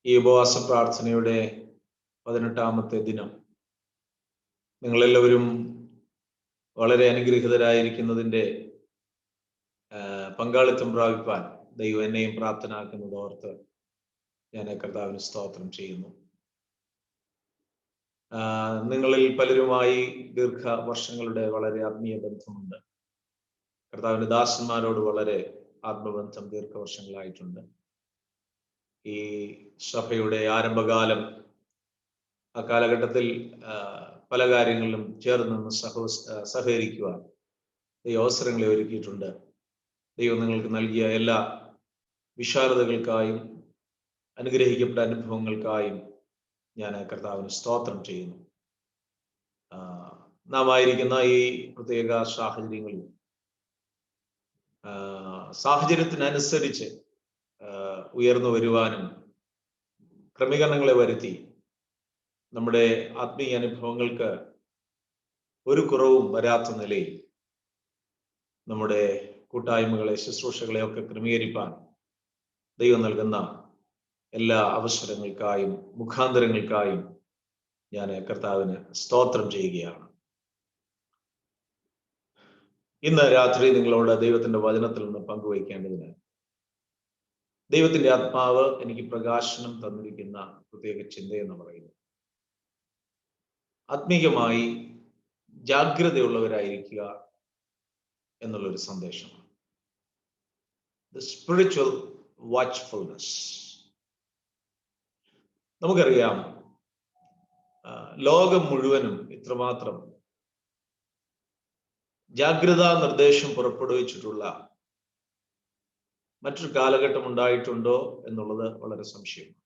ഈ ഉപവാസ പ്രാർത്ഥനയുടെ 18ാമത്തെ ദിനം നിങ്ങളെല്ലാവരും വളരെ അനുഗ്രഹീതരായിരിക്കുന്നതിൻ്റെ പങ്കാളിത്തം പ്രാപിപ്പാൻ ദൈവം എന്നെയും പ്രാപ്തനാക്കുന്നത് ഓർത്ത് ഞാൻ കർത്താവിന് സ്തോത്രം ചെയ്യുന്നു. നിങ്ങളിൽ പലരുമായി ദീർഘവർഷങ്ങളുടെ വളരെ ആത്മീയ ബന്ധമുണ്ട്. കർത്താവിന്റെ ദാസന്മാരോട് വളരെ ആത്മബന്ധം ദീർഘവർഷങ്ങളായിട്ടുണ്ട്. ഈ സഭയുടെ ആരംഭകാലം, ആ കാലഘട്ടത്തിൽ പല കാര്യങ്ങളിലും ചേർന്ന് നിന്ന് സഹകരിക്കുവാൻ ദൈവ അവസരങ്ങളെ ഒരുക്കിയിട്ടുണ്ട്. ദൈവം നിങ്ങൾക്ക് നൽകിയ എല്ലാ വിശാലതകൾക്കായും അനുഗ്രഹിക്കപ്പെട്ട അനുഭവങ്ങൾക്കായും ഞാൻ കർത്താവിന് സ്തോത്രം ചെയ്യുന്നു. നാം ആയിരിക്കുന്ന ഈ പ്രത്യേക സാഹചര്യങ്ങളിൽ സാഹചര്യത്തിനനുസരിച്ച് ഉയർന്നു വരുവാനും ക്രമീകരണങ്ങളെ വരുത്തി നമ്മുടെ ആത്മീയ അനുഭവങ്ങൾക്ക് ഒരു കുറവും വരാത്ത നിലയിൽ നമ്മുടെ കൂട്ടായ്മകളെ, ശുശ്രൂഷകളെ ഒക്കെ ക്രമീകരിപ്പാൻ ദൈവം നൽകുന്ന എല്ലാ അവസരങ്ങൾക്കായും മുഖാന്തരങ്ങൾക്കായും ഞാൻ കർത്താവിന് സ്തോത്രം ചെയ്യുകയാണ്. ഇന്ന് രാത്രി നിങ്ങളോട് ദൈവത്തിന്റെ വചനത്തിൽ നിന്ന് പങ്കുവയ്ക്കേണ്ടതിന് ദൈവത്തിന്റെ ആത്മാവ് എനിക്ക് പ്രകാശനം തന്നിരിക്കുന്ന പ്രത്യേക ചിന്തയെന്ന് പറയുന്നത് ആത്മീയമായി ജാഗ്രതയുള്ളവരായിരിക്കുക എന്നുള്ളൊരു സന്ദേശമാണ്. The spiritual watchfulness. നമുക്കറിയാം, ലോകം മുഴുവനും ഇത്രമാത്രം ജാഗ്രതാ നിർദ്ദേശം പുറപ്പെടുവിച്ചിട്ടുള്ള മറ്റൊരു കാലഘട്ടം ഉണ്ടായിട്ടുണ്ടോ എന്നുള്ളത് വളരെ സംശയമാണ്.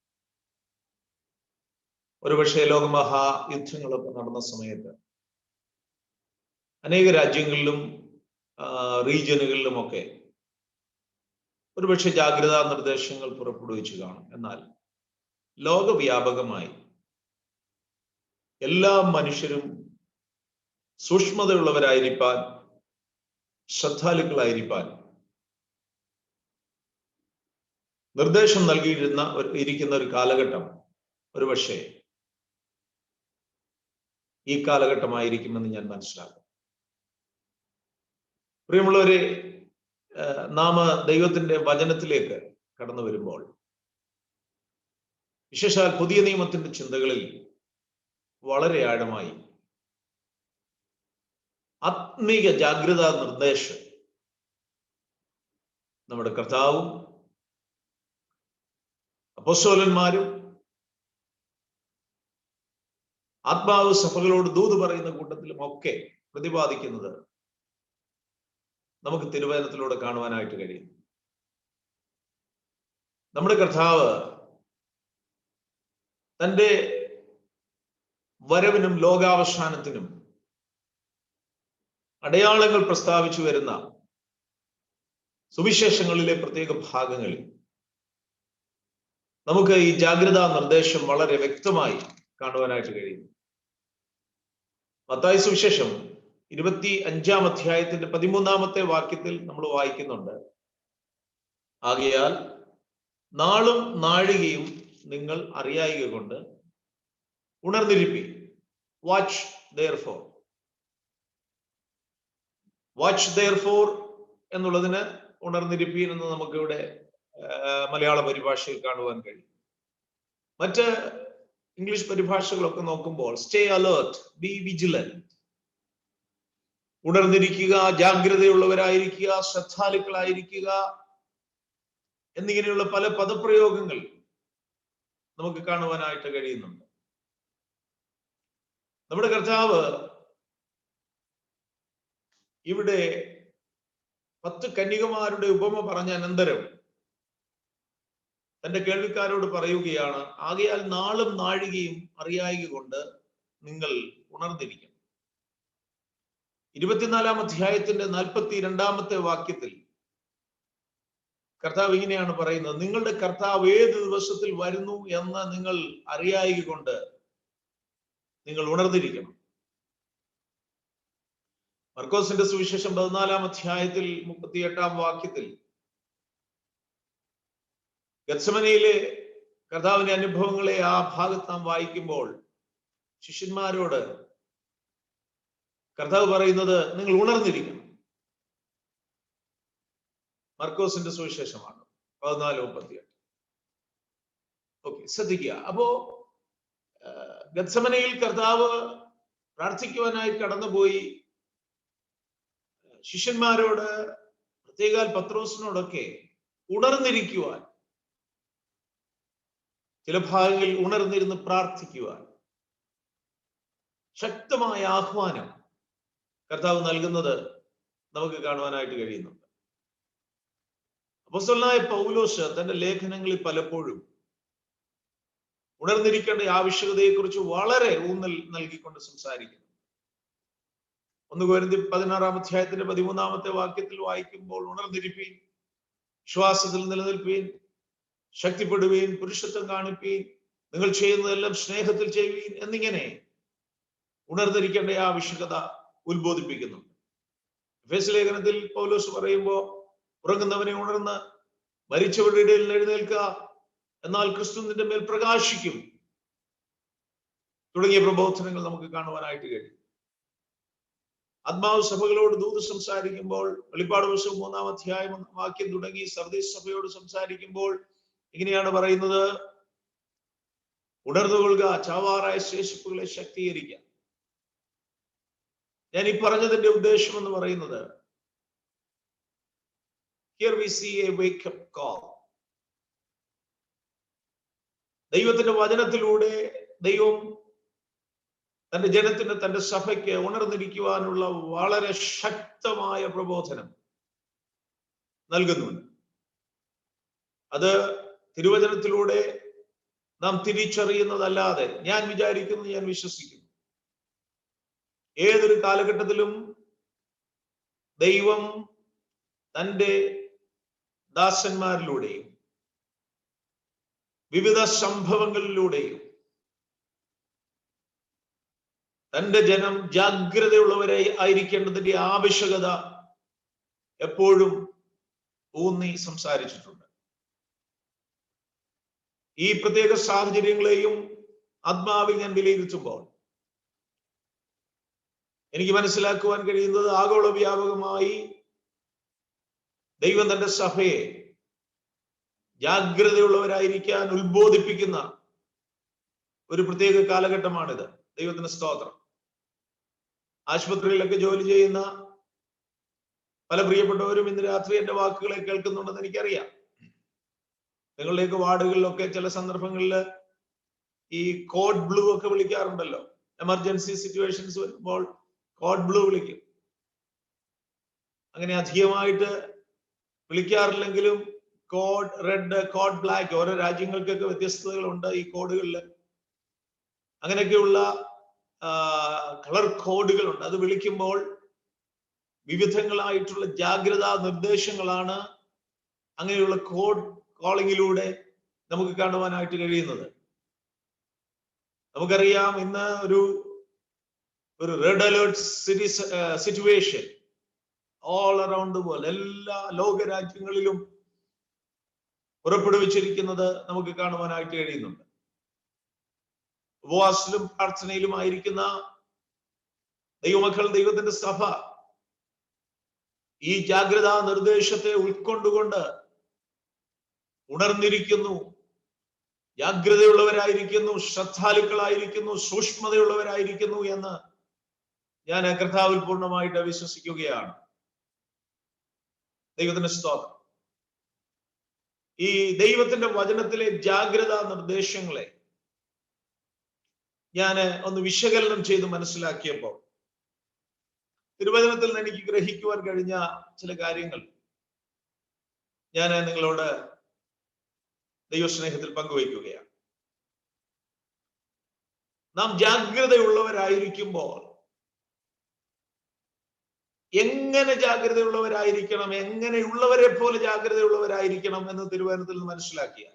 ഒരുപക്ഷെ ലോകമഹായുദ്ധങ്ങളൊക്കെ നടന്ന സമയത്ത് അനേക രാജ്യങ്ങളിലും റീജിയനുകളിലുമൊക്കെ ഒരുപക്ഷെ ജാഗ്രതാ നിർദ്ദേശങ്ങൾ പുറപ്പെടുവിച്ചു കാണും. എന്നാൽ ലോകവ്യാപകമായി എല്ലാ മനുഷ്യരും സൂക്ഷ്മതയുള്ളവരായിരിക്കാൻ, ശ്രദ്ധാലുക്കളായിരിക്കാൻ നിർദ്ദേശം നൽകിയിരിക്കുന്ന ഒരു കാലഘട്ടം ഒരുപക്ഷെ ഈ കാലഘട്ടമായിരിക്കുമെന്ന് ഞാൻ മനസ്സിലാക്കും. പ്രിയമുള്ളവരെ, നാം ദൈവത്തിന്റെ വചനത്തിലേക്ക് കടന്നു വരുമ്പോൾ, വിശേഷാൽ പുതിയ നിയമത്തിന്റെ ചിന്തകളിൽ വളരെ ആഴമായി ആത്മീയ ജാഗ്രതാ നിർദ്ദേശം നമ്മുടെ കർത്താവും അപ്പോസ്തലന്മാരും ആത്മാവ് സഭകളോട് ദൂത് പറയുന്ന കൂട്ടത്തിലും ഒക്കെ പ്രതിപാദിക്കുന്നത് നമുക്ക് തിരുവചനത്തിലൂടെ കാണുവാനായിട്ട് കഴിയും. നമ്മുടെ കർത്താവ് തൻ്റെ വരവിനും ലോകാവസാനത്തിനും അടയാളങ്ങൾ പ്രസ്താവിച്ചു വരുന്ന സുവിശേഷങ്ങളിലെ പ്രത്യേക ഭാഗങ്ങളിൽ നമുക്ക് ഈ ജാഗ്രതാ നിർദ്ദേശം വളരെ വ്യക്തമായി കാണുവാനായിട്ട് കഴിയും. മത്തായി സുവിശേഷം 25-ാം അധ്യായത്തിന്റെ 13-ാമത്തെ വാക്യത്തിൽ നമ്മൾ വായിക്കുന്നുണ്ട്, ആകയാൽ നാളും നാഴികയും നിങ്ങൾ അറിയായിക കൊണ്ട് ഉണർന്നിരിപ്പി. Watch therefore. വാച്ച് ദെയർഫോർ എന്നുള്ളതിന് ഉണർന്നിരിപ്പീൻ എന്ന് നമുക്കിവിടെ മലയാള പരിഭാഷയിൽ കാണുവാൻ കഴിയും. മറ്റ് ഇംഗ്ലീഷ് പരിഭാഷകളൊക്കെ നോക്കുമ്പോൾ സ്റ്റേ അലേർട്ട്, ബി വിജിലന്റ്, ഉണർന്നിരിക്കുക, ജാഗ്രതയുള്ളവരായിരിക്കുക, ശ്രദ്ധാലുക്കളായിരിക്കുക എന്നിങ്ങനെയുള്ള പല പദപ്രയോഗങ്ങൾ നമുക്ക് കാണുവാനായിട്ട് കഴിയുന്നുണ്ട്. നമ്മുടെ കർത്താവ് ഇവിടെ 10 കന്യകമാരുടെ ഉപമ പറഞ്ഞ അനന്തരം തന്റെ കേൾവിക്കാരോട് പറയുകയാണ്, ആകയാൽ നാളും നാഴികയും അറിയായിക കൊണ്ട് നിങ്ങൾ ഉണർന്നിരിക്കണം. 24-ാം അധ്യായത്തിന്റെ 42-ാമത്തെ വാക്യത്തിൽ കർത്താവ് ഇങ്ങനെയാണ് പറയുന്നത്, നിങ്ങളുടെ കർത്താവ് ഏത് ദിവസത്തിൽ വരുന്നു എന്ന് നിങ്ങൾ അറിയായിക കൊണ്ട് നിങ്ങൾ ഉണർന്നിരിക്കണം. മർക്കോസിന്റെ സുവിശേഷം 14-ാം അധ്യായത്തിൽ 38-ാം വാക്യത്തിൽ ഗത്സമനയിലെ കർത്താവിന്റെ അനുഭവങ്ങളെ ആ ഭാഗത്ത് നാം വായിക്കുമ്പോൾ ശിഷ്യന്മാരോട് കർത്താവ് പറയുന്നത് നിങ്ങൾ ഉണർന്നിരിക്കണം. മർക്കോസിന്റെ സുവിശേഷമാണ് 14:38. ഓക്കെ, ശ്രദ്ധിക്കുക. അപ്പോ ഗത്സമനയിൽ കർത്താവ് പ്രാർത്ഥിക്കുവാനായി കടന്നുപോയി. ശിഷ്യന്മാരോട്, പ്രത്യേകാൽ പത്രോസിനോടൊക്കെ ഉണർന്നിരിക്കുവാൻ, ചില ഭാഗങ്ങളിൽ ഉണർന്നിരുന്ന് പ്രാർത്ഥിക്കുവാൻ ശക്തമായ ആഹ്വാനം കർത്താവ് നൽകുന്നത് നമുക്ക് കാണുവാനായിട്ട് കഴിയുന്നുണ്ട്. അപ്പോസ്തലനായ പൗലോസ് തന്റെ ലേഖനങ്ങളിൽ പലപ്പോഴും ഉണർന്നിരിക്കേണ്ട ആവശ്യകതയെക്കുറിച്ച് വളരെ ഊന്നൽ നൽകിക്കൊണ്ട് സംസാരിക്കുന്നു. 1 കൊരിന്ത്യർ 16-ാം അധ്യായത്തിന്റെ 13-ാമത്തെ വാക്യത്തിൽ വായിക്കുമ്പോൾ, ഉണർന്നിരിപ്പീൻ, വിശ്വാസത്തിൽ നിലനിൽപ്പീൻ, ശക്തിപ്പെടുവീൻ, പുരുഷത്വം കാണിപ്പീൻ, നിങ്ങൾ ചെയ്യുന്നതെല്ലാം സ്നേഹത്തിൽ ചെയ്യുവീൻ എന്നിങ്ങനെ ഉണർന്നിരിക്കേണ്ട ആവശ്യകത ഉത്ബോധിപ്പിക്കുന്നുണ്ട്. എഫേസ്യ ലേഖനത്തിൽ പൗലോസ് പറയുമ്പോൾ, ഉറങ്ങുന്നവനെ ഉണർന്ന് മരിച്ചവരുടെ ഇടയിൽ എഴുന്നേൽക്കുക, എന്നാൽ ക്രിസ്തു നിന്റെ മേൽ പ്രകാശിക്കും തുടങ്ങിയ പ്രബോധനങ്ങൾ നമുക്ക് കാണുവാനായിട്ട് കഴിയും. ആത്മാവ് സഭകളോട് ദൂത് സംസാരിക്കുമ്പോൾ, വെളിപ്പാട് പുസ്തകം 3-ാം അധ്യായം 1-ാം വാക്യം തുടങ്ങി സർദീസ് സഭയോട് സംസാരിക്കുമ്പോൾ ഇങ്ങനെയാണ് പറയുന്നത്: ഉണർന്നുകൊള്ളുക, ചാവാറായ ശേഷിപ്പുകളെ ശക്തീകരിക്കുക. ഞാൻ ഈ പറഞ്ഞതിന്റെ ഉദ്ദേശം എന്ന് പറയുന്നത്, here we see a wake up call. ദൈവത്തിന്റെ വചനത്തിലൂടെ ദൈവം തന്റെ ജനത്തിന്, തന്റെ സഭയ്ക്ക് ഉണർന്നിരിക്കുവാനുള്ള വളരെ ശക്തമായ പ്രബോധനം നൽകുന്നുണ്ട്. അത് തിരുവചനത്തിലൂടെ നാം തിരിച്ചറിയുന്നതല്ലാതെ ഞാൻ വിചാരിക്കുന്നു, ഞാൻ വിശ്വസിക്കുന്നു, ഏതൊരു കാലഘട്ടത്തിലും ദൈവം തന്റെ ദാസന്മാരിലൂടെയും വിവിധ സംഭവങ്ങളിലൂടെയും തന്റെ ജനം ജാഗ്രതയുള്ളവരെ ആയിരിക്കേണ്ടതിന്റെ ആവശ്യകത എപ്പോഴും ഊന്നി സംസാരിച്ചിട്ടുണ്ട്. ഈ പ്രത്യേക സാഹചര്യങ്ങളെയും ആത്മാവിൽ ഞാൻ വിലയിരുത്തുമ്പോൾ എനിക്ക് മനസ്സിലാക്കുവാൻ കഴിയുന്നത്, ആഗോള വ്യാപകമായി ദൈവം തന്റെ സഭയെ ജാഗ്രതയുള്ളവരായിരിക്കാൻ ഉത്ബോധിപ്പിക്കുന്ന ഒരു പ്രത്യേക കാലഘട്ടമാണിത്. ദൈവത്തിന് സ്തോത്രം. ആശുപത്രികളിലൊക്കെ ജോലി ചെയ്യുന്ന പല പ്രിയപ്പെട്ടവരും ഇന്ന് രാത്രി എന്റെ വാക്കുകളെ കേൾക്കുന്നുണ്ടെന്ന് എനിക്കറിയാം. നിങ്ങളുടെയൊക്കെ വാർഡുകളിലൊക്കെ ചില സന്ദർഭങ്ങളിൽ ഈ കോഡ് ബ്ലൂ ഒക്കെ വിളിക്കാറുണ്ടല്ലോ. എമർജൻസി സിറ്റുവേഷൻസ് വരുമ്പോൾ കോഡ് ബ്ലൂ വിളിക്കും. അങ്ങനെ അധികമായിട്ട് വിളിക്കാറില്ലെങ്കിലും കോഡ് റെഡ്, കോഡ് ബ്ലാക്ക്, ഓരോ രാജ്യങ്ങൾക്കൊക്കെ വ്യത്യസ്തതകളുണ്ട് ഈ കോഡുകളിൽ. അങ്ങനെയൊക്കെയുള്ള കളർ കോഡുകളുണ്ട്. അത് വിളിക്കുമ്പോൾ വിവിധങ്ങളായിട്ടുള്ള ജാഗ്രതാ നിർദ്ദേശങ്ങളാണ് അങ്ങനെയുള്ള കോഡ് കോളിങ്ങിലൂടെ നമുക്ക് കാണുവാനായിട്ട് കഴിയുന്നത്. നമുക്കറിയാം, ഇന്ന് ഒരു red alert situation all around the world, എല്ലാ ലോക രാജ്യങ്ങളിലും പുറപ്പെടുവിച്ചിരിക്കുന്നത് നമുക്ക് കാണുവാനായിട്ട് കഴിയുന്നുണ്ട്. ഉപവാസത്തിലും പ്രാർത്ഥനയിലും ആയിരിക്കുന്ന ദൈവമക്കൾ, ദൈവത്തിന്റെ സഭ ഈ ജാഗ്രതാ നിർദ്ദേശത്തെ ഉൾക്കൊണ്ടുകൊണ്ട് ഉണർന്നിരിക്കുന്നു, ജാഗ്രതയുള്ളവരായിരിക്കുന്നു, ശ്രദ്ധാലുക്കളായിരിക്കുന്നു, സൂക്ഷ്മതയുള്ളവരായിരിക്കുന്നു എന്ന് ഞാൻ കർത്താവിൽ പൂർണ്ണമായിട്ട് വിശ്വസിക്കുകയാണ്. ദൈവത്തിന്റെ സ്തോത്രം. ഈ ദൈവത്തിന്റെ വചനത്തിലെ ജാഗ്രതാ നിർദ്ദേശങ്ങളെ ഞാൻ ഒന്ന് വിശകലനം ചെയ്ത് മനസ്സിലാക്കിയപ്പോൾ തിരുവചനത്തിൽ നിന്ന് എനിക്ക് ഗ്രഹിക്കുവാൻ കഴിഞ്ഞ ചില കാര്യങ്ങൾ ഞാൻ നിങ്ങളോട് ദൈവസ്നേഹത്തിൽ പങ്കുവയ്ക്കുകയാണ്. നാം ജാഗ്രതയുള്ളവരായിരിക്കുമ്പോൾ എങ്ങനെ ജാഗ്രതയുള്ളവരായിരിക്കണം, എങ്ങനെയുള്ളവരെ പോലെ ജാഗ്രതയുള്ളവരായിരിക്കണം എന്ന് തിരുവചനത്തിൽ നിന്ന് മനസ്സിലാക്കിയ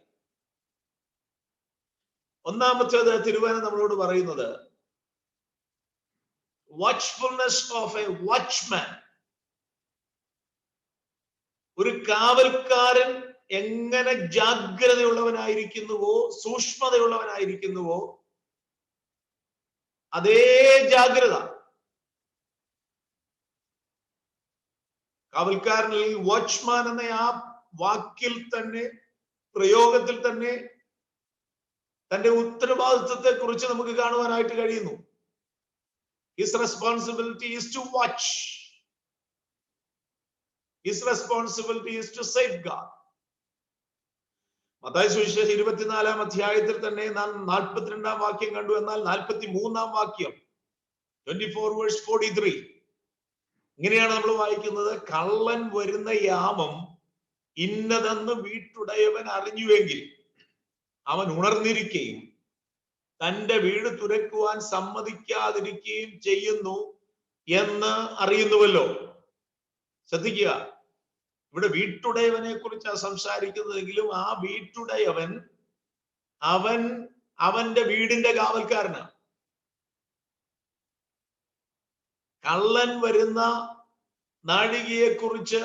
ഒന്നാമത്തേത്, തിരുവചനം നമ്മളോട് പറയുന്നത് വാച്ച്ഫുൾനെസ് ഓഫ് എ വാച്ച്മാൻ. ഒരു കാവൽക്കാരൻ എങ്ങനെ ജാഗ്രതയുള്ളവനായിരിക്കുന്നുവോ, സൂക്ഷ്മതയുള്ളവനായിരിക്കുന്നുവോ, അതേ ജാഗ്രത കാവൽക്കാരനിൽ വാച്ച്മാൻ എന്ന ആ വാക്കിൽ തന്നെ, പ്രയോഗത്തിൽ തന്നെ തന്റെ ഉത്തരവാദിത്വത്തെ കുറിച്ച് നമുക്ക് കാണുവാനായിട്ട് കഴിയുന്നു. His responsibility is to watch. His responsibility is to safeguard. Mathai സുവിശേഷം 24-ാം അധ്യായത്തിൽ തന്നെ നാം 42-ാം വാക്യം കണ്ടു. എന്നാൽ 43-ാം വാക്യം 24:43 ഇങ്ങനെയാണ് നമ്മൾ വായിക്കുന്നത്: കള്ളൻ വരുന്ന യാമം ഇന്നതെന്ന് വീട്ടുടയവൻ അറിഞ്ഞുവെങ്കിൽ അവൻ ഉണർന്നിരിക്കുകയും തന്റെ വീട് തുറക്കുവാൻ സമ്മതിക്കാതിരിക്കുകയും ചെയ്യുന്നു എന്ന് അറിയുന്നുവല്ലോ. ശ്രദ്ധിക്കുക, ഇവിടെ വീട്ടുടയവനെ കുറിച്ചാണ് സംസാരിക്കുന്നതെങ്കിലും ആ വീട്ടുടയവൻ അവന്റെ വീടിന്റെ കാവൽക്കാരനാണ്. കള്ളൻ വരുന്ന നാഴികയെ കുറിച്ച്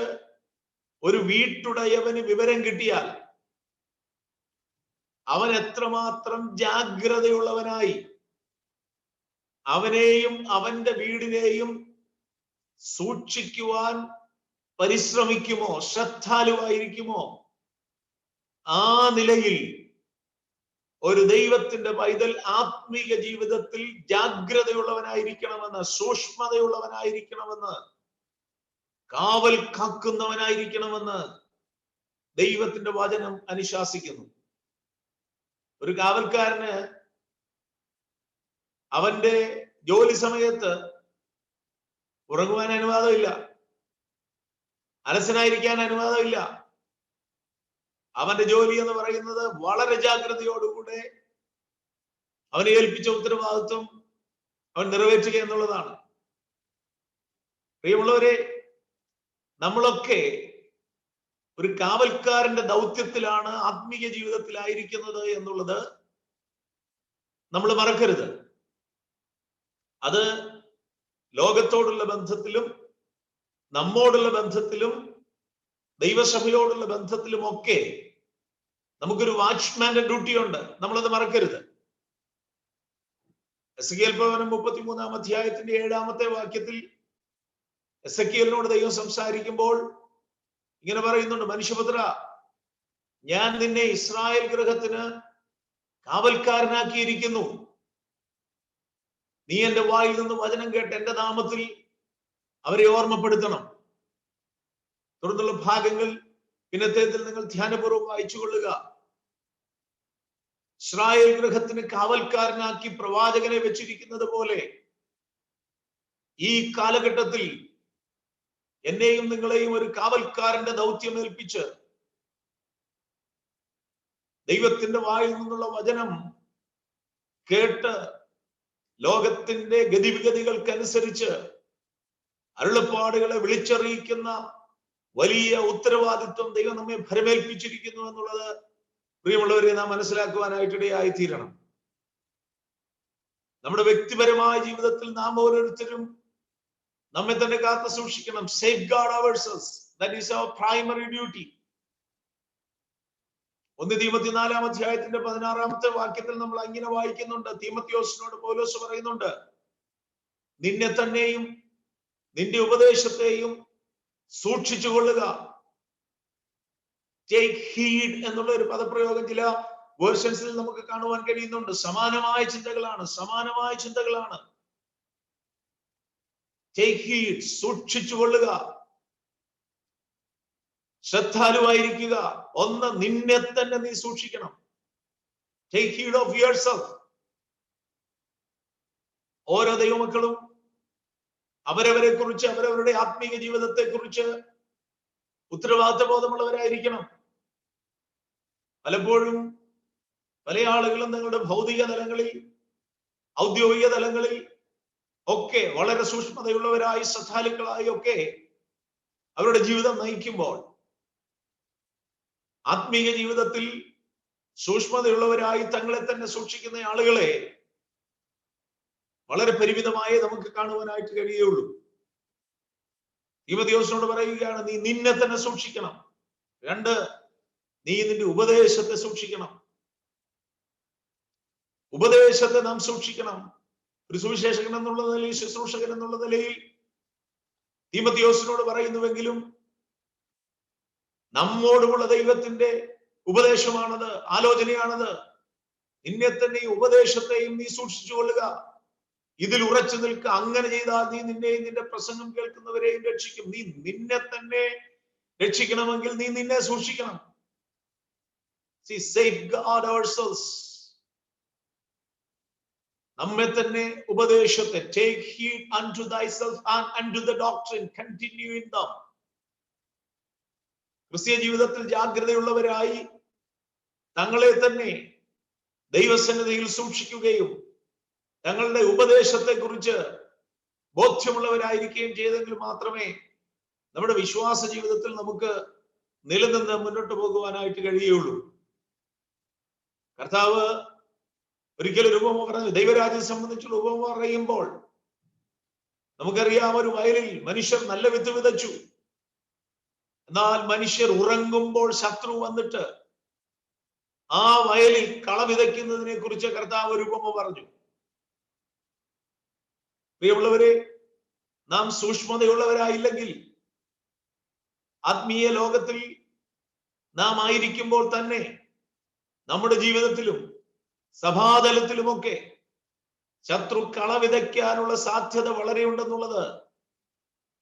ഒരു വീട്ടുടയവന് വിവരം കിട്ടിയാൽ അവൻ എത്രമാത്രം ജാഗ്രതയുള്ളവനായി അവനെയും അവന്റെ വീടിനെയും സൂക്ഷിക്കുവാൻ പരിശ്രമിക്കുമോ, ശ്രദ്ധാലുവായിരിക്കുമോ, ആ നിലയിൽ ഒരു ദൈവത്തിന്റെ പൈതൽ ആത്മീക ജീവിതത്തിൽ ജാഗ്രതയുള്ളവനായിരിക്കണമെന്ന്, സൂക്ഷ്മതയുള്ളവനായിരിക്കണമെന്ന്, കാവൽ കാക്കുന്നവനായിരിക്കണമെന്ന് ദൈവത്തിന്റെ വചനം അനുശാസിക്കുന്നു. ഒരു കാവൽക്കാരന് അവന്റെ ജോലി സമയത്ത് ഉറങ്ങുവാൻ അനുവാദമില്ല, അലസനായിരിക്കാൻ അനുവാദമില്ല. അവന്റെ ജോലി എന്ന് പറയുന്നത് വളരെ ജാഗ്രതയോടുകൂടെ അവനെ ഏൽപ്പിച്ച ഉത്തരവാദിത്വം അവൻ നിറവേറ്റുക എന്നുള്ളതാണ്. പ്രിയമുള്ളവരെ, നമ്മളൊക്കെ ഒരു കാവൽക്കാരന്റെ ദൗത്യത്തിലാണ് ആത്മീയ ജീവിതത്തിലായിരിക്കുന്നത് എന്നുള്ളത് നമ്മൾ മറക്കരുത്. അത് ലോകത്തോടുള്ള ബന്ധത്തിലും നമ്മോടുള്ള ബന്ധത്തിലും ദൈവസഭയോടുള്ള ബന്ധത്തിലും ഒക്കെ നമുക്കൊരു വാച്ച്മാന്റെ ഡ്യൂട്ടി ഉണ്ട്. നമ്മളത് മറക്കരുത്. എസെക്കിയേൽ പ്രവചനം 33-ാം അധ്യായത്തിന്റെ 7-ാമത്തെ വാക്യത്തിൽ എസെക്കിയേലിനോട് ദൈവം സംസാരിക്കുമ്പോൾ ഇങ്ങനെ പറയുന്നുണ്ട്: മനുഷ്യപുത്ര, ഞാൻ നിന്നെ ഇസ്രായേൽ ഗൃഹത്തിന് കാവൽക്കാരനാക്കിയിരിക്കുന്നു. നീ എന്റെ വായിൽ നിന്ന് വചനം കേട്ട് എന്റെ നാമത്തിൽ അവരെ ഓർമ്മപ്പെടുത്തണം. തുടർന്നുള്ള ഭാഗങ്ങൾ പിന്നത്തേതിൽ നിങ്ങൾ ധ്യാനപൂർവ്വം വായിച്ചുകൊള്ളുക. ഇസ്രായേൽ ഗൃഹത്തിന് കാവൽക്കാരനാക്കി പ്രവാചകനെ വെച്ചിരിക്കുന്നത് പോലെ ഈ കാലഘട്ടത്തിൽ എന്നെയും നിങ്ങളെയും ഒരു കാവൽക്കാരന്റെ ദൗത്യം ഏൽപ്പിച്ച് ദൈവത്തിന്റെ വായിൽ നിന്നുള്ള വചനം കേട്ട് ലോകത്തിന്റെ ഗതിവിഗതികൾക്കനുസരിച്ച് അരുളപ്പാടുകളെ വിളിച്ചറിയിക്കുന്ന വലിയ ഉത്തരവാദിത്വം ദൈവം നമ്മെ ഭരമേൽപ്പിച്ചിരിക്കുന്നു എന്നുള്ളത് പ്രിയമുള്ളവരെ നാം മനസ്സിലാക്കുവാനായിട്ടിടയായി തീരണം. നമ്മുടെ വ്യക്തിപരമായ ജീവിതത്തിൽ നാം ഓരോരുത്തരും നമ്മെ തന്നെ കാത്തു സൂക്ഷിക്കണം. safeguard ourselves. That is our primary duty. 1 തീമോത്തി 4-ാം അധ്യായത്തിന്റെ 16-ാമത്തെ വാക്യത്തിൽ നമ്മൾ ഇങ്ങനെ വായിക്കുന്നുണ്ട്. തീമോത്തിയോസിനോട് പൗലോസ് പറയുന്നുണ്ട്: നിന്നെ തന്നെയും നിന്റെ ഉപദേശത്തെയും സൂക്ഷിച്ചുകൊള്ളുക. ടേക്ക് ഹീഡ് എന്നുള്ള ഒരു പദപ്രയോഗം ചില വേർഷൻസിൽ നമുക്ക് കാണുവാൻ കഴിയുന്നുണ്ട്. സമാനമായ ചിന്തകളാണ്. ടേക്ക് ഹീഡ്, സൂക്ഷിച്ചുകൊള്ളുക, ശ്രദ്ധാലുവായിരിക്കുക. ഒന്ന്, നിന്നെ തന്നെ നീ സൂക്ഷിക്കണം. Take heed of yourself. ഓരോ ദൈവമക്കളും അവരവരെ കുറിച്ച്, അവരവരുടെ ആത്മീയ ജീവിതത്തെ കുറിച്ച് ഉത്തരവാദിത്വ ബോധമുള്ളവരായിരിക്കണം. പലപ്പോഴും പല ആളുകളും നിങ്ങളുടെ ഭൗതിക തലങ്ങളിൽ, ഔദ്യോഗിക തലങ്ങളിൽ ഒക്കെ വളരെ സൂക്ഷ്മതയുള്ളവരായി, ശ്രദ്ധാലുക്കളായി ഒക്കെ അവരുടെ ജീവിതം നയിക്കുമ്പോൾ ആത്മീയ ജീവിതത്തിൽ സൂക്ഷ്മതയുള്ളവരായി തങ്ങളെ തന്നെ സൂക്ഷിക്കുന്ന ആളുകളെ വളരെ പരിമിതമായി നമുക്ക് കാണുവാനായിട്ട് കഴിയുള്ളൂ. തീമോത്തിയോസിനോട് പറയുകയാണ്: നീ നിന്നെ തന്നെ സൂക്ഷിക്കണം. 2, നീ നിന്റെ ഉപദേശത്തെ സൂക്ഷിക്കണം. ഉപദേശത്തെ നാം സൂക്ഷിക്കണം. ഒരു സുവിശേഷകൻ എന്നുള്ള നിലയിൽ, ശുശ്രൂഷകൻ എന്നുള്ള നിലയിൽ തീമോഥെയോസിനോട് പറയുന്നുവെങ്കിലും നമ്മോടുമുള്ള ദൈവത്തിന്റെ ഉപദേശമാണത്, ആലോചനയാണത്. നിന്നെ തന്നെ ഈ ഉപദേശത്തെയും നീ സൂക്ഷിച്ചു കൊള്ളുക, ഇതിൽ ഉറച്ചു നിൽക്കുക. അങ്ങനെ ചെയ്താൽ നീ നിന്നെയും നിന്റെ പ്രസംഗം കേൾക്കുന്നവരെയും രക്ഷിക്കും. നീ നിന്നെ തന്നെ രക്ഷിക്കണമെങ്കിൽ നീ നിന്നെ സൂക്ഷിക്കണം. See, safeguard ourselves. നമ്മെ തന്നെ ഉപദേശത്തെ, take heed unto thyself and unto the doctrine, continue in them. ക്രിസ്തീയ ജീവിതത്തിൽ ജാഗ്രതയുള്ളവരായി തങ്ങളെ തന്നെ ദൈവസന്നിധിയിൽ സൂക്ഷിക്കുകയും തങ്ങളുടെ ഉപദേശത്തെ കുറിച്ച് ബോധ്യമുള്ളവരായിരിക്കുകയും ചെയ്തെങ്കിൽ മാത്രമേ നമ്മുടെ വിശ്വാസ ജീവിതത്തിൽ നമുക്ക് നിലനിന്ന് മുന്നോട്ട് പോകുവാനായിട്ട് കഴിയുള്ളൂ. കർത്താവ് ഒരിക്കലും ഒരു ഉപമ പറഞ്ഞു, ദൈവരാജ്യം സംബന്ധിച്ചുള്ള ഉപമ പറയുമ്പോൾ നമുക്കറിയാം, ഒരു വയലിൽ മനുഷ്യർ നല്ല വിത്ത് വിതച്ചു. എന്നാൽ മനുഷ്യർ ഉറങ്ങുമ്പോൾ ശത്രു വന്നിട്ട് ആ വയലിൽ കള വിതയ്ക്കുന്നതിനെ കുറിച്ച് കർത്താവ് ഒരു ഉപമ പറഞ്ഞു. പ്രിയമുള്ളവരെ, നാം സൂക്ഷ്മതയുള്ളവരായില്ലെങ്കിൽ ആത്മീയ ലോകത്തിൽ നാം ആയിരിക്കുമ്പോൾ തന്നെ നമ്മുടെ ജീവിതത്തിലും സഭാതലത്തിലുമൊക്കെ ശത്രു കള വിതയ്ക്കാനുള്ള സാധ്യത വളരെ ഉണ്ടെന്നുള്ളത്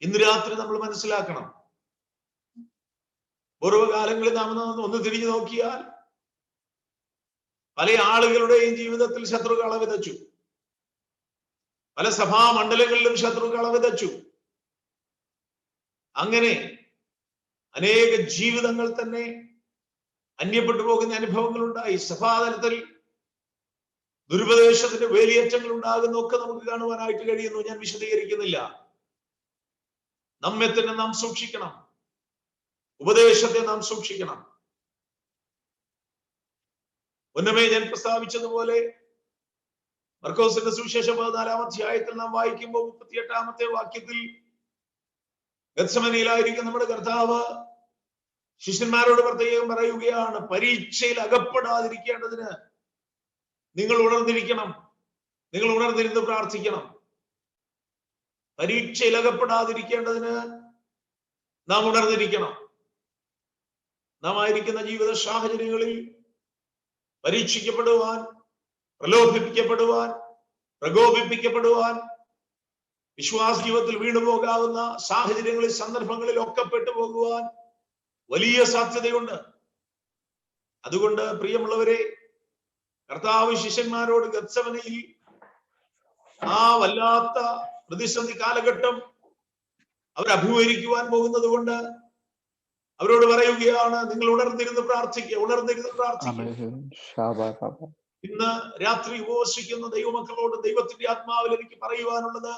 ഇന്ന് രാത്രി നമ്മൾ മനസ്സിലാക്കണം. പൂർവ്വകാലങ്ങളിൽ നാം ഒന്ന് തിരിഞ്ഞു നോക്കിയാൽ പല ആളുകളുടെയും ജീവിതത്തിൽ ശത്രു കള വിതച്ചു. പല സഭാമണ്ഡലങ്ങളിലും ശത്രു കള വിതച്ചു. അങ്ങനെ അനേക ജീവിതങ്ങൾ തന്നെ അന്യപ്പെട്ടു പോകുന്ന അനുഭവങ്ങൾ ഉണ്ടായി. സഭാതലത്തിൽ ദുരുപദേശത്തിന്റെ വേലിയേറ്റങ്ങൾ ഉണ്ടാകുന്നൊക്കെ നമുക്ക് കാണുവാനായിട്ട് കഴിയുന്നു. ഞാൻ വിശദീകരിക്കുന്നില്ല. നമ്മെ തന്നെ നാം സൂക്ഷിക്കണം, ഉപദേശത്തെ നാം സൂക്ഷിക്കണം. മുന്നമേ ഞാൻ പ്രസ്താവിച്ചതുപോലെ മർക്കോസിന്റെ സുവിശേഷം 14-ാം അധ്യായത്തിൽ നാം വായിക്കുമ്പോൾ 38-ാമത്തെ വാക്യത്തിൽ ഗത്സമനയിലായിരിക്കും നമ്മുടെ കർത്താവ് ശിഷ്യന്മാരോട് പ്രത്യേകം പറയുകയാണ്, പരീക്ഷയിൽ അകപ്പെടാതിരിക്കേണ്ടതിന് നിങ്ങൾ ഉണർന്നിരിക്കണം, നിങ്ങൾ ഉണർന്നിരുന്ന് പ്രാർത്ഥിക്കണം. പരീക്ഷയിൽ അകപ്പെടാതിരിക്കേണ്ടതിന് നാം ഉണർന്നിരിക്കണം. നാം ആയിരിക്കുന്ന ജീവിത സാഹചര്യങ്ങളിൽ പരീക്ഷിക്കപ്പെടുവാൻ, പ്രലോഭിപ്പിക്കപ്പെടുവാൻ, പ്രകോപിപ്പിക്കപ്പെടുവാൻ, വിശ്വാസ ജീവിതത്തിൽ വീണുപോകാവുന്ന സാഹചര്യങ്ങളിൽ, സന്ദർഭങ്ങളിൽ ഒക്കെ പെട്ടുപോകുവാൻ വലിയ സാധ്യതയുണ്ട്. അതുകൊണ്ട് പ്രിയമുള്ളവരെ, കർത്താവ് ശിഷ്യന്മാരോട് ഗത്സമനയിൽ ആ വല്ലാത്ത പ്രതിസന്ധി കാലഘട്ടം അവർ അഭിമുഖീകരിക്കുവാൻ പോകുന്നത് കൊണ്ട് അവരോട് പറയുകയാണ്, നിങ്ങൾ ഉണർന്നിരുന്ന് പ്രാർത്ഥിക്കുക, ഉണർന്നിരുന്ന് പ്രാർത്ഥിക്കുക. ഇന്ന് രാത്രി ഉപവസിക്കുന്ന ദൈവമക്കളോട് ദൈവത്തിന്റെ ആത്മാവിൽ എനിക്ക് പറയുവാനുള്ളത്,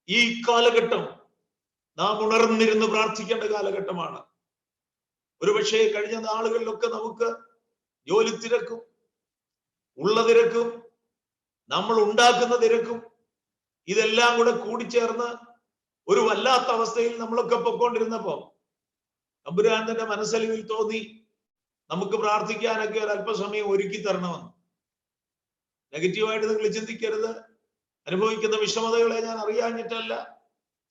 ഈ കാലഘട്ടം നാം ഉണർന്നിരുന്ന് പ്രാർത്ഥിക്കേണ്ട കാലഘട്ടമാണ്. ഒരുപക്ഷെ കഴിഞ്ഞ നാളുകളിലൊക്കെ നമുക്ക് ജോലി തിരക്കും, ഉള്ള തിരക്കും, നമ്മൾ ഉണ്ടാക്കുന്ന തിരക്കും, ഇതെല്ലാം കൂടെ കൂടിച്ചേർന്ന് ഒരു വല്ലാത്ത അവസ്ഥയിൽ നമ്മളൊക്കെ പൊക്കോണ്ടിരുന്നപ്പോ തമ്പുരാൻ തന്റെ മനസ്സലിവിൽ തോന്നി നമുക്ക് പ്രാർത്ഥിക്കാനൊക്കെ ഒരു അല്പസമയം ഒരുക്കി തരണമെന്ന്. നെഗറ്റീവായിട്ട് നിങ്ങൾ ചിന്തിക്കരുത്. അനുഭവിക്കുന്ന വിഷമതകളെ ഞാൻ അറിയാഞ്ഞിട്ടല്ല,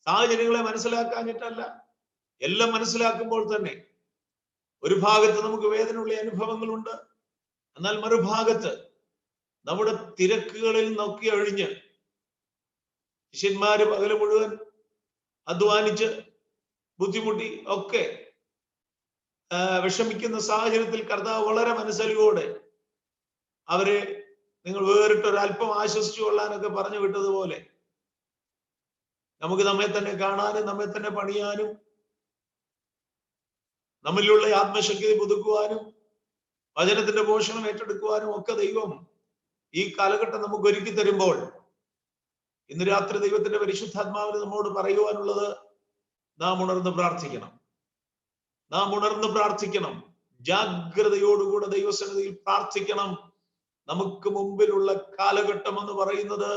സാഹചര്യങ്ങളെ മനസ്സിലാക്കാഞ്ഞിട്ടല്ല. എല്ലാം മനസ്സിലാക്കുമ്പോൾ തന്നെ ഒരു ഭാഗത്ത് നമുക്ക് വേദനയുള്ള അനുഭവങ്ങളുണ്ട്, എന്നാൽ മറുഭാഗത്ത് നമ്മുടെ തിരക്കുകളിൽ നോക്കി ഒഴിഞ്ഞ് ശിഷ്യന്മാര് പകല് മുഴുവൻ അധ്വാനിച്ച് ബുദ്ധിമുട്ടി ഒക്കെ വിഷമിക്കുന്ന സാഹചര്യത്തിൽ കർത്താവ് വളരെ മനസ്സലിവോടെ അവരെ നിങ്ങൾ വേറിട്ടൊരല്പം ആശ്വസിച്ചു കൊള്ളാനൊക്കെ പറഞ്ഞു വിട്ടതുപോലെ നമുക്ക് നമ്മെ തന്നെ കാണാനും നമ്മെ തന്നെ പണിയാനും നമ്മളിലുള്ള ആത്മശക്തി പുതുക്കുവാനും വചനത്തിന്റെ പോഷണം ഏറ്റെടുക്കുവാനും ഒക്കെ ദൈവം ഈ കാലഘട്ടം നമുക്ക് ഒരുക്കി തരുമ്പോൾ ഇന്ന് രാത്രി ദൈവത്തിന്റെ പരിശുദ്ധാത്മാവിന് നമ്മോട് പറയുവാനുള്ളത്, നാം ഉണർന്ന് പ്രാർത്ഥിക്കണം. നാം ഉണർന്ന് പ്രാർത്ഥിക്കണം. ജാഗ്രതയോടുകൂടെ ദൈവസന്നിധിയിൽ പ്രാർത്ഥിക്കണം. നമുക്ക് മുമ്പിലുള്ള കാലഘട്ടം എന്ന് പറയുന്നത്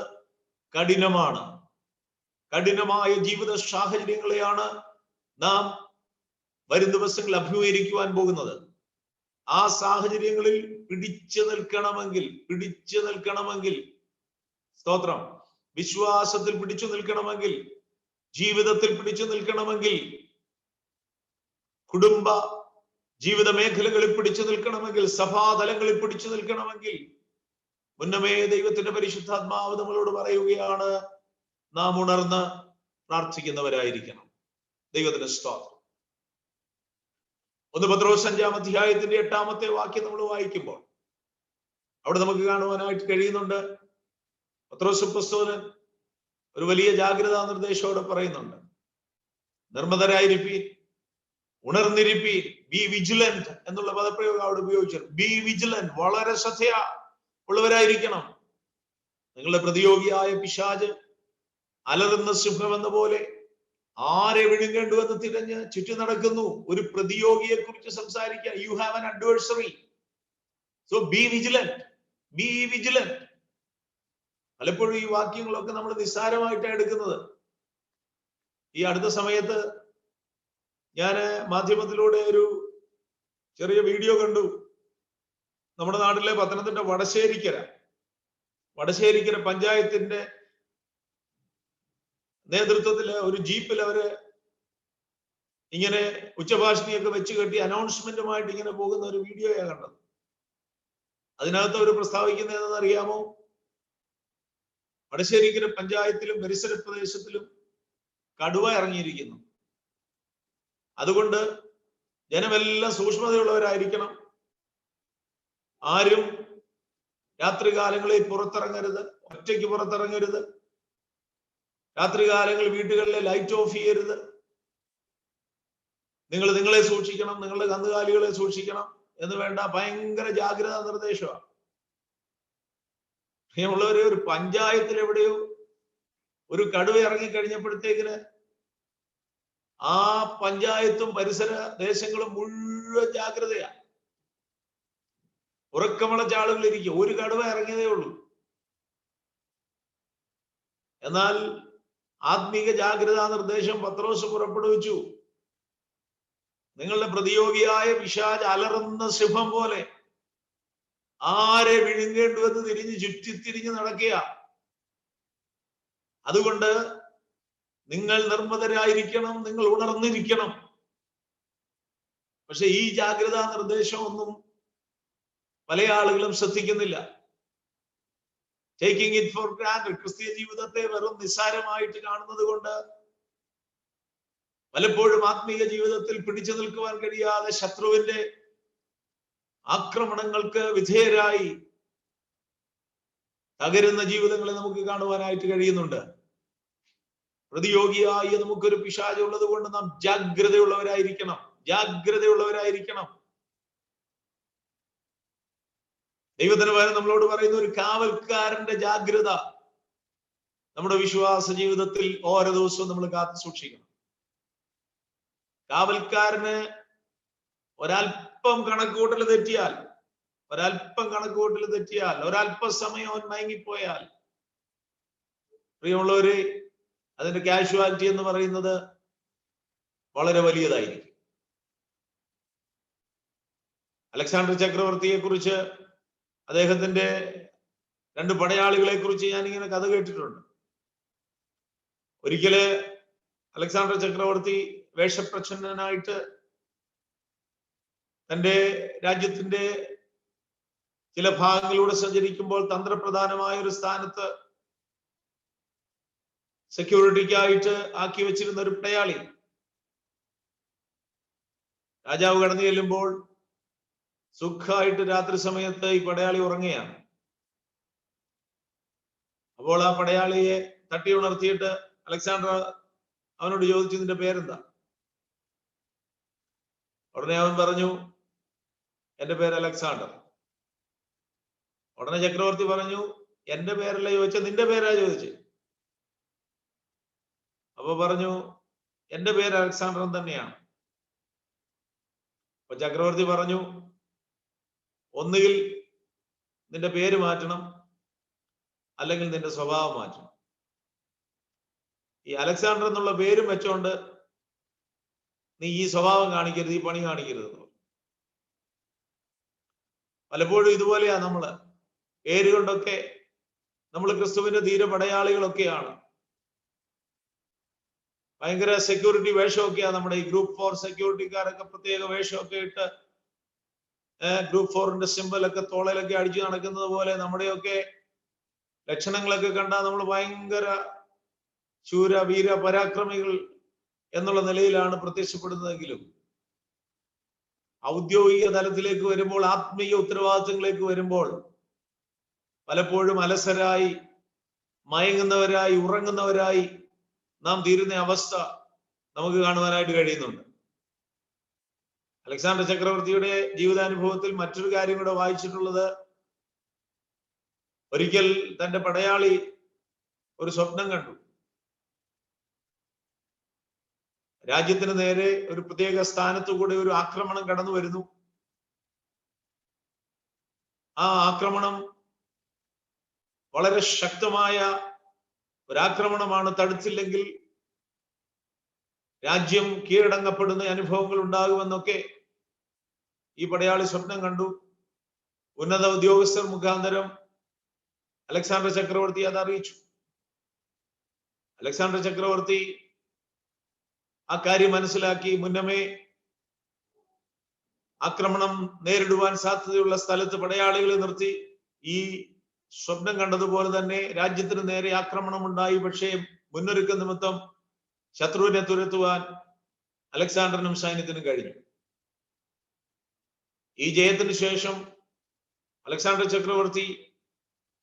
കഠിനമാണ്. കഠിനമായ ജീവിത സാഹചര്യങ്ങളെയാണ് നാം വരും ദിവസങ്ങളിൽ അഭിമുഖീകരിക്കുവാൻ പോകുന്നത്. ആ സാഹചര്യങ്ങളിൽ പിടിച്ചു നിൽക്കണമെങ്കിൽ സ്തോത്രം, വിശ്വാസത്തിൽ പിടിച്ചു നിൽക്കണമെങ്കിൽ, ജീവിതത്തിൽ പിടിച്ചു നിൽക്കണമെങ്കിൽ, കുടുംബ ജീവിത മേഖലകളിൽ പിടിച്ചു നിൽക്കണമെങ്കിൽ, സഭാതലങ്ങളിൽ പിടിച്ചു നിൽക്കണമെങ്കിൽ മുന്നമേ ദൈവത്തിന്റെ പരിശുദ്ധാത്മാവ് നമ്മളോട് പറയുകയാണ്, നാം ഉണർന്ന് പ്രാർത്ഥിക്കുന്നവരായിരിക്കണം. ദൈവത്തിന്റെ സ്തോത്രം. 1 പത്രോസ് 5-ാം അധ്യായത്തിന്റെ 8-ാമത്തെ വാക്യം നമ്മൾ വായിക്കുമ്പോൾ അവിടെ നമുക്ക് കാണുവാനായിട്ട് കഴിയുന്നുണ്ട്, പത്രോസ് അപ്പോസ്തലൻ ഒരു വലിയ ജാഗ്രതാ നിർദ്ദേശത്തോടെ പറയുന്നുണ്ട്, നിർമ്മതരായിരിപ്പീൻ, ഉണർന്നിരിപ്പീൻ, ബി വിജിലന്റ് എന്നുള്ള പദപ്രയോഗം അവിടെ ഉപയോഗിച്ചു. ബി വിജിലന്റ്, വളരെ ശ്രദ്ധ ഉള്ളവരായിരിക്കണം. നിങ്ങളുടെ പ്രതിയോഗിയായ പിശാച് അലറുന്ന സിംഹം എന്ന പോലെ ആരെ വിഴുങ്ങേണ്ടുവെന്ന് തിരഞ്ഞ് ചുറ്റി നടക്കുന്നു. ഒരു പ്രതിയോഗിയെ കുറിച്ച് സംസാരിക്കുക. You have an adversary, so B vigilant, B vigilant. പലപ്പോഴും ഈ വാക്യങ്ങളൊക്കെ നമ്മൾ നിസ്സാരമായിട്ടാണ് എടുക്കുന്നത്. ഈ അടുത്ത സമയത്ത് ഞാൻ മാധ്യമത്തിലൂടെ ഒരു ചെറിയ വീഡിയോ കണ്ടു. നമ്മുടെ നാട്ടിലെ പത്തനംതിട്ട വടശ്ശേരിക്കര പഞ്ചായത്തിന്റെ നേതൃത്വത്തില് ഒരു ജീപ്പിൽ അവര് ഇങ്ങനെ ഉച്ചഭാഷിണിയൊക്കെ വെച്ച് കെട്ടി അനൗൺസ്മെന്റുമായിട്ട് ഇങ്ങനെ പോകുന്ന ഒരു വീഡിയോയാണ് കണ്ടത്. അതിനകത്ത് അവർ പ്രസ്താവിക്കുന്നത് ഏതെന്നറിയാമോ? വടശ്ശേരിക്കര പഞ്ചായത്തിലും പരിസര പ്രദേശത്തിലും കടുവ ഇറങ്ങിയിരിക്കുന്നു. അതുകൊണ്ട് ജനമെല്ലാം സൂക്ഷ്മതയുള്ളവരായിരിക്കണം. ആരും രാത്രികാലങ്ങളിൽ പുറത്തിറങ്ങരുത്, ഒറ്റയ്ക്ക് പുറത്തിറങ്ങരുത്. രാത്രികാലങ്ങളിൽ വീട്ടുകളിലെ ലൈറ്റ് ഓഫ് ചെയ്യരുത്. നിങ്ങളെ സൂക്ഷിക്കണം, നിങ്ങളുടെ കന്നുകാലികളെ സൂക്ഷിക്കണം എന്ന് വേണ്ട ഭയങ്കര ജാഗ്രതാ നിർദ്ദേശമാണ്. പ്രിയമുള്ളവരെ, ഒരു പഞ്ചായത്തിൽ എവിടെയോ ഒരു കടുവ ഇറങ്ങിക്കഴിഞ്ഞപ്പോഴത്തേക്കിന് ആ പഞ്ചായത്തും പരിസര ദേശങ്ങളും മുഴുവൻ ജാഗ്രതയാണ്. ഉറക്കമുള്ള ആളുകളിരിക്കും. ഒരു കടുവ ഇറങ്ങിയതേ ഉള്ളൂ. എന്നാൽ ആത്മീക ജാഗ്രതാ നിർദ്ദേശം പത്രോസ് പുറപ്പെടുവിച്ചു. നിങ്ങളുടെ പ്രതിയോഗിയായ പിശാച് അലറുന്ന സിംഹം പോലെ ആരെ വിഴുങ്ങേണ്ടുവെന്ന് ചുറ്റിത്തിരിഞ്ഞ് നടക്കുക. അതുകൊണ്ട് നിങ്ങൾ നിർമ്മതരായിരിക്കണം, നിങ്ങൾ ഉണർന്നിരിക്കണം. പക്ഷെ ഈ ജാഗ്രതാ നിർദ്ദേശമൊന്നും പല ആളുകളും ശ്രദ്ധിക്കുന്നില്ല. ടേക്കിംഗ് ഇറ്റ് ഫോർ ഗ്രാൻഡഡ്, ക്രിസ്തീയ ജീവിതത്തെ വെറും നിസ്സാരമായിട്ട് കാണുന്നത് കൊണ്ട് പലപ്പോഴും ആത്മീയ ജീവിതത്തിൽ പിടിച്ചു നിൽക്കുവാൻ കഴിയാതെ ശത്രുവിന്റെ ആക്രമണങ്ങൾക്ക് വിധേയരായി തകരുന്ന ജീവിതങ്ങളെ നമുക്ക് കാണുവാനായിട്ട് കഴിയുന്നുണ്ട്. പ്രതിയോഗിയായി നമുക്കൊരു പിശാച് ഉള്ളത് കൊണ്ട് നാം ജാഗ്രതയുള്ളവരായിരിക്കണം. ദൈവത്തിന് പകരം നമ്മളോട് പറയുന്ന ഒരു കാവൽക്കാരന്റെ ജാഗ്രത നമ്മുടെ വിശ്വാസ ജീവിതത്തിൽ ഓരോ ദിവസവും നമ്മൾ കാത്തു സൂക്ഷിക്കണം. കാവൽക്കാരന് ഒരല്പം കണക്കുകൂട്ടൽ തെറ്റിയാൽ, ഒരല്പസമയം അവൻ മയങ്ങിപ്പോയാൽ, പ്രിയമുള്ളവരെ, അതിന്റെ കാഷ്വാലിറ്റി എന്ന് പറയുന്നത് വളരെ വലിയതായിരിക്കും. അലക്സാണ്ടർ ചക്രവർത്തിയെ കുറിച്ച്, അദ്ദേഹത്തിന്റെ 2 പടയാളികളെ കുറിച്ച് ഞാനിങ്ങനെ കഥ കേട്ടിട്ടുണ്ട്. ഒരിക്കല് അലക്സാണ്ടർ ചക്രവർത്തി വേഷപ്രച്ഛന്നനായിട്ട് തന്റെ രാജ്യത്തിന്റെ ചില ഭാഗങ്ങളിലൂടെ സഞ്ചരിക്കുമ്പോൾ തന്ത്രപ്രധാനമായ ഒരു സ്ഥാനത്ത് സെക്യൂരിറ്റിക്കായിട്ട് ആക്കി വെച്ചിരുന്ന ഒരു പടയാളി രാജാവ് കടന്നു ചെല്ലുമ്പോൾ സുഖമായിട്ട് രാത്രി സമയത്ത് ഈ പടയാളി ഉറങ്ങുകയാണ്. അപ്പോൾ ആ പടയാളിയെ തട്ടി ഉണർത്തിയിട്ട് അലക്സാണ്ടർ അവനോട് ചോദിച്ചു, നിന്റെ പേരെന്താ? ഉടനെ അവൻ പറഞ്ഞു, എന്റെ പേര് അലക്സാണ്ടർ. ഉടനെ ചക്രവർത്തി പറഞ്ഞു, എന്റെ പേരല്ല ചോദിച്ച, നിന്റെ പേരാ ചോദിച്ചു. അപ്പൊ പറഞ്ഞു, എന്റെ പേര് അലക്സാണ്ടർ തന്നെയാണ്. അപ്പൊ ചക്രവർത്തി പറഞ്ഞു, ഒന്നുകിൽ നിന്റെ പേര് മാറ്റണം, അല്ലെങ്കിൽ നിന്റെ സ്വഭാവം മാറ്റണം. ഈ അലക്സാണ്ടർ എന്നുള്ള പേരും വെച്ചോണ്ട് നീ ഈ സ്വഭാവം കാണിക്കരുത്, ഈ പണി കാണിക്കരുത്. പലപ്പോഴും ഇതുപോലെയാ നമ്മള് പേരുകൊണ്ടൊക്കെ നമ്മൾ ക്രിസ്തുവിന്റെ ധീര പടയാളികളൊക്കെയാണ്. ഭയങ്കര സെക്യൂരിറ്റി വേഷമൊക്കെയാ നമ്മുടെ ഈ ഗ്രൂപ്പ് 4 സെക്യൂരിറ്റിക്കാരൊക്കെ പ്രത്യേക വേഷമൊക്കെ ഇട്ട് ഗ്രൂപ്പ് 4ന്റെ സിമ്പലൊക്കെ തോളയിലൊക്കെ അടിച്ചു നടക്കുന്നത് പോലെ നമ്മുടെയൊക്കെ ലക്ഷണങ്ങളൊക്കെ കണ്ടാൽ നമ്മൾ ഭയങ്കര ശൂര വീര പരാക്രമികൾ എന്നുള്ള നിലയിലാണ് പ്രത്യക്ഷപ്പെടുന്നതെങ്കിലും ഔദ്യോഗിക തലത്തിലേക്ക് വരുമ്പോൾ, ആത്മീയ ഉത്തരവാദിത്തങ്ങളിലേക്ക് വരുമ്പോൾ പലപ്പോഴും അലസരായി, മയങ്ങുന്നവരായി, ഉറങ്ങുന്നവരായി നാം തീരുന്ന അവസ്ഥ നമുക്ക് കാണുവാനായിട്ട് കഴിയുന്നുണ്ട്. അലക്സാണ്ടർ ചക്രവർത്തിയുടെ ജീവിതാനുഭവത്തിൽ മറ്റൊരു കാര്യം കൂടെ വായിച്ചിട്ടുള്ളത്, ഒരിക്കൽ തന്റെ പടയാളി ഒരു സ്വപ്നം കണ്ടു. രാജ്യത്തിന് നേരെ ഒരു പ്രത്യേക സ്ഥാനത്തു കൂടെ ഒരു ആക്രമണം കടന്നു വരുന്നു. ആ ആക്രമണം വളരെ ശക്തമായ ഒരാക്രമണമാണ്. തടുത്തില്ലെങ്കിൽ രാജ്യം കീഴടങ്ങപ്പെടുന്ന അനുഭവങ്ങൾ ഉണ്ടാകുമെന്നൊക്കെ ഈ പടയാളി സ്വപ്നം കണ്ടു. ഉന്നത ഉദ്യോഗസ്ഥർ മുഖാന്തരം അലക്സാണ്ടർ ചക്രവർത്തി അത് അറിയിച്ചു. അലക്സാണ്ടർ ചക്രവർത്തി ആ കാര്യം മനസ്സിലാക്കി മുന്നമേ ആക്രമണം നേരിടുവാൻ സാധ്യതയുള്ള സ്ഥലത്ത് പടയാളികളെ നിർത്തി ഈ സ്വപ്നം കണ്ടതുപോലെ തന്നെ രാജ്യത്തിന് നേരെ ആക്രമണം ഉണ്ടായി. പക്ഷേ മുന്നൊരുക്ക നിമിത്തം ശത്രുവിനെ തുരത്തുവാൻ അലക്സാണ്ടറിനും സൈന്യത്തിനും കഴിഞ്ഞു. ഈ ജയത്തിന് ശേഷം അലക്സാണ്ടർ ചക്രവർത്തി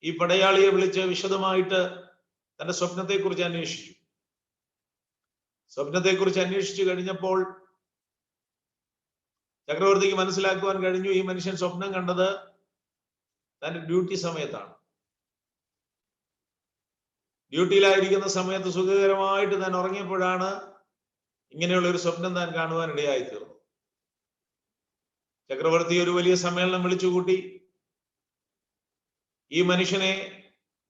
ഈ പടയാളിയെ വിളിച്ച് വിശദമായിട്ട് തന്റെ സ്വപ്നത്തെക്കുറിച്ച് അന്വേഷിച്ചു. സ്വപ്നത്തെക്കുറിച്ച് അന്വേഷിച്ചു കഴിഞ്ഞപ്പോൾ ചക്രവർത്തിക്ക് മനസ്സിലാക്കുവാൻ കഴിഞ്ഞു, ഈ മനുഷ്യൻ സ്വപ്നം കണ്ടത് തന്റെ ഡ്യൂട്ടി സമയത്താണ്. ഡ്യൂട്ടിയിലായിരിക്കുന്ന സമയത്ത് സുഖകരമായിട്ട് താൻ ഉറങ്ങിയപ്പോഴാണ് ഇങ്ങനെയുള്ള ഒരു സ്വപ്നം താൻ കാണുവാൻ ഇടയായി തീർന്നു. ചക്രവർത്തി ഒരു വലിയ സമ്മേളനം വിളിച്ചുകൂട്ടി. ഈ മനുഷ്യനെ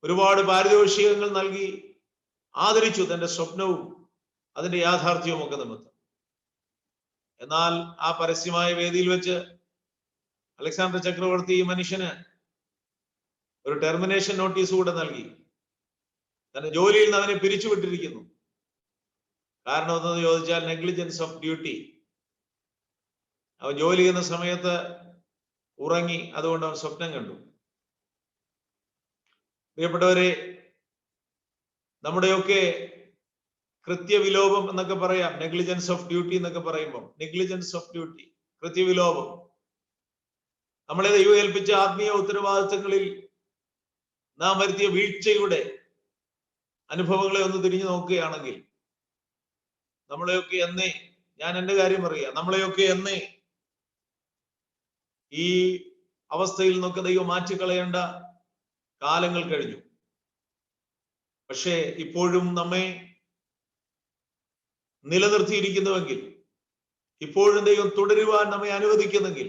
ഒരുപാട് പാരിതോഷികങ്ങൾ നൽകി ആദരിച്ചു, തന്റെ സ്വപ്നവും അതിന്റെ യാഥാർത്ഥ്യവും ഒക്കെ നിമിത്തം. എന്നാൽ ആ പരസ്യമായ വേദിയിൽ വെച്ച് അലക്സാണ്ടർ ചക്രവർത്തി ഈ മനുഷ്യന് ഒരു ടെർമിനേഷൻ നോട്ടീസ് കൂടെ നൽകി. തന്റെ ജോലിയിൽ നിന്ന് അവനെ പിരിച്ചുവിട്ടിരിക്കുന്നു. കാരണം എന്തെന്ന് ചോദിച്ചാൽ നെഗ്ലിജൻസ് ഓഫ് ഡ്യൂട്ടി. അവൻ ജോലി ചെയ്യുന്ന സമയത്ത് ഉറങ്ങി, അതുകൊണ്ട് അവൻ സ്വപ്നം കണ്ടു. പ്രിയപ്പെട്ടവരെ, നമ്മുടെയൊക്കെ കൃത്യവിലോപം എന്നൊക്കെ പറയാം, നെഗ്ലിജൻസ് ഓഫ് ഡ്യൂട്ടി എന്നൊക്കെ പറയുമ്പോൾ, നെഗ്ലിജൻസ് ഓഫ് ഡ്യൂട്ടി, കൃത്യവിലോപം. നമ്മളെ ദൈവം ഏൽപ്പിച്ച ആത്മീയ ഉത്തരവാദിത്തങ്ങളിൽ നാം വരുത്തിയ വീഴ്ചയുടെ അനുഭവങ്ങളെ ഒന്ന് തിരിഞ്ഞു നോക്കുകയാണെങ്കിൽ, നമ്മളെയൊക്കെ എന്നേ, ഞാൻ എന്റെ കാര്യം പറയാം, നമ്മളെയൊക്കെ എന്നേ ഈ അവസ്ഥയിൽ നിന്നൊക്കെ ദൈവം മാറ്റിക്കളയേണ്ട കാലങ്ങൾ കഴിഞ്ഞു. പക്ഷേ ഇപ്പോഴും നമ്മെ നിലനിർത്തിയിരിക്കുന്നുവെങ്കിൽ, ഇപ്പോഴും ദൈവം തുടരുവാൻ നമ്മെ അനുവദിക്കുന്നെങ്കിൽ,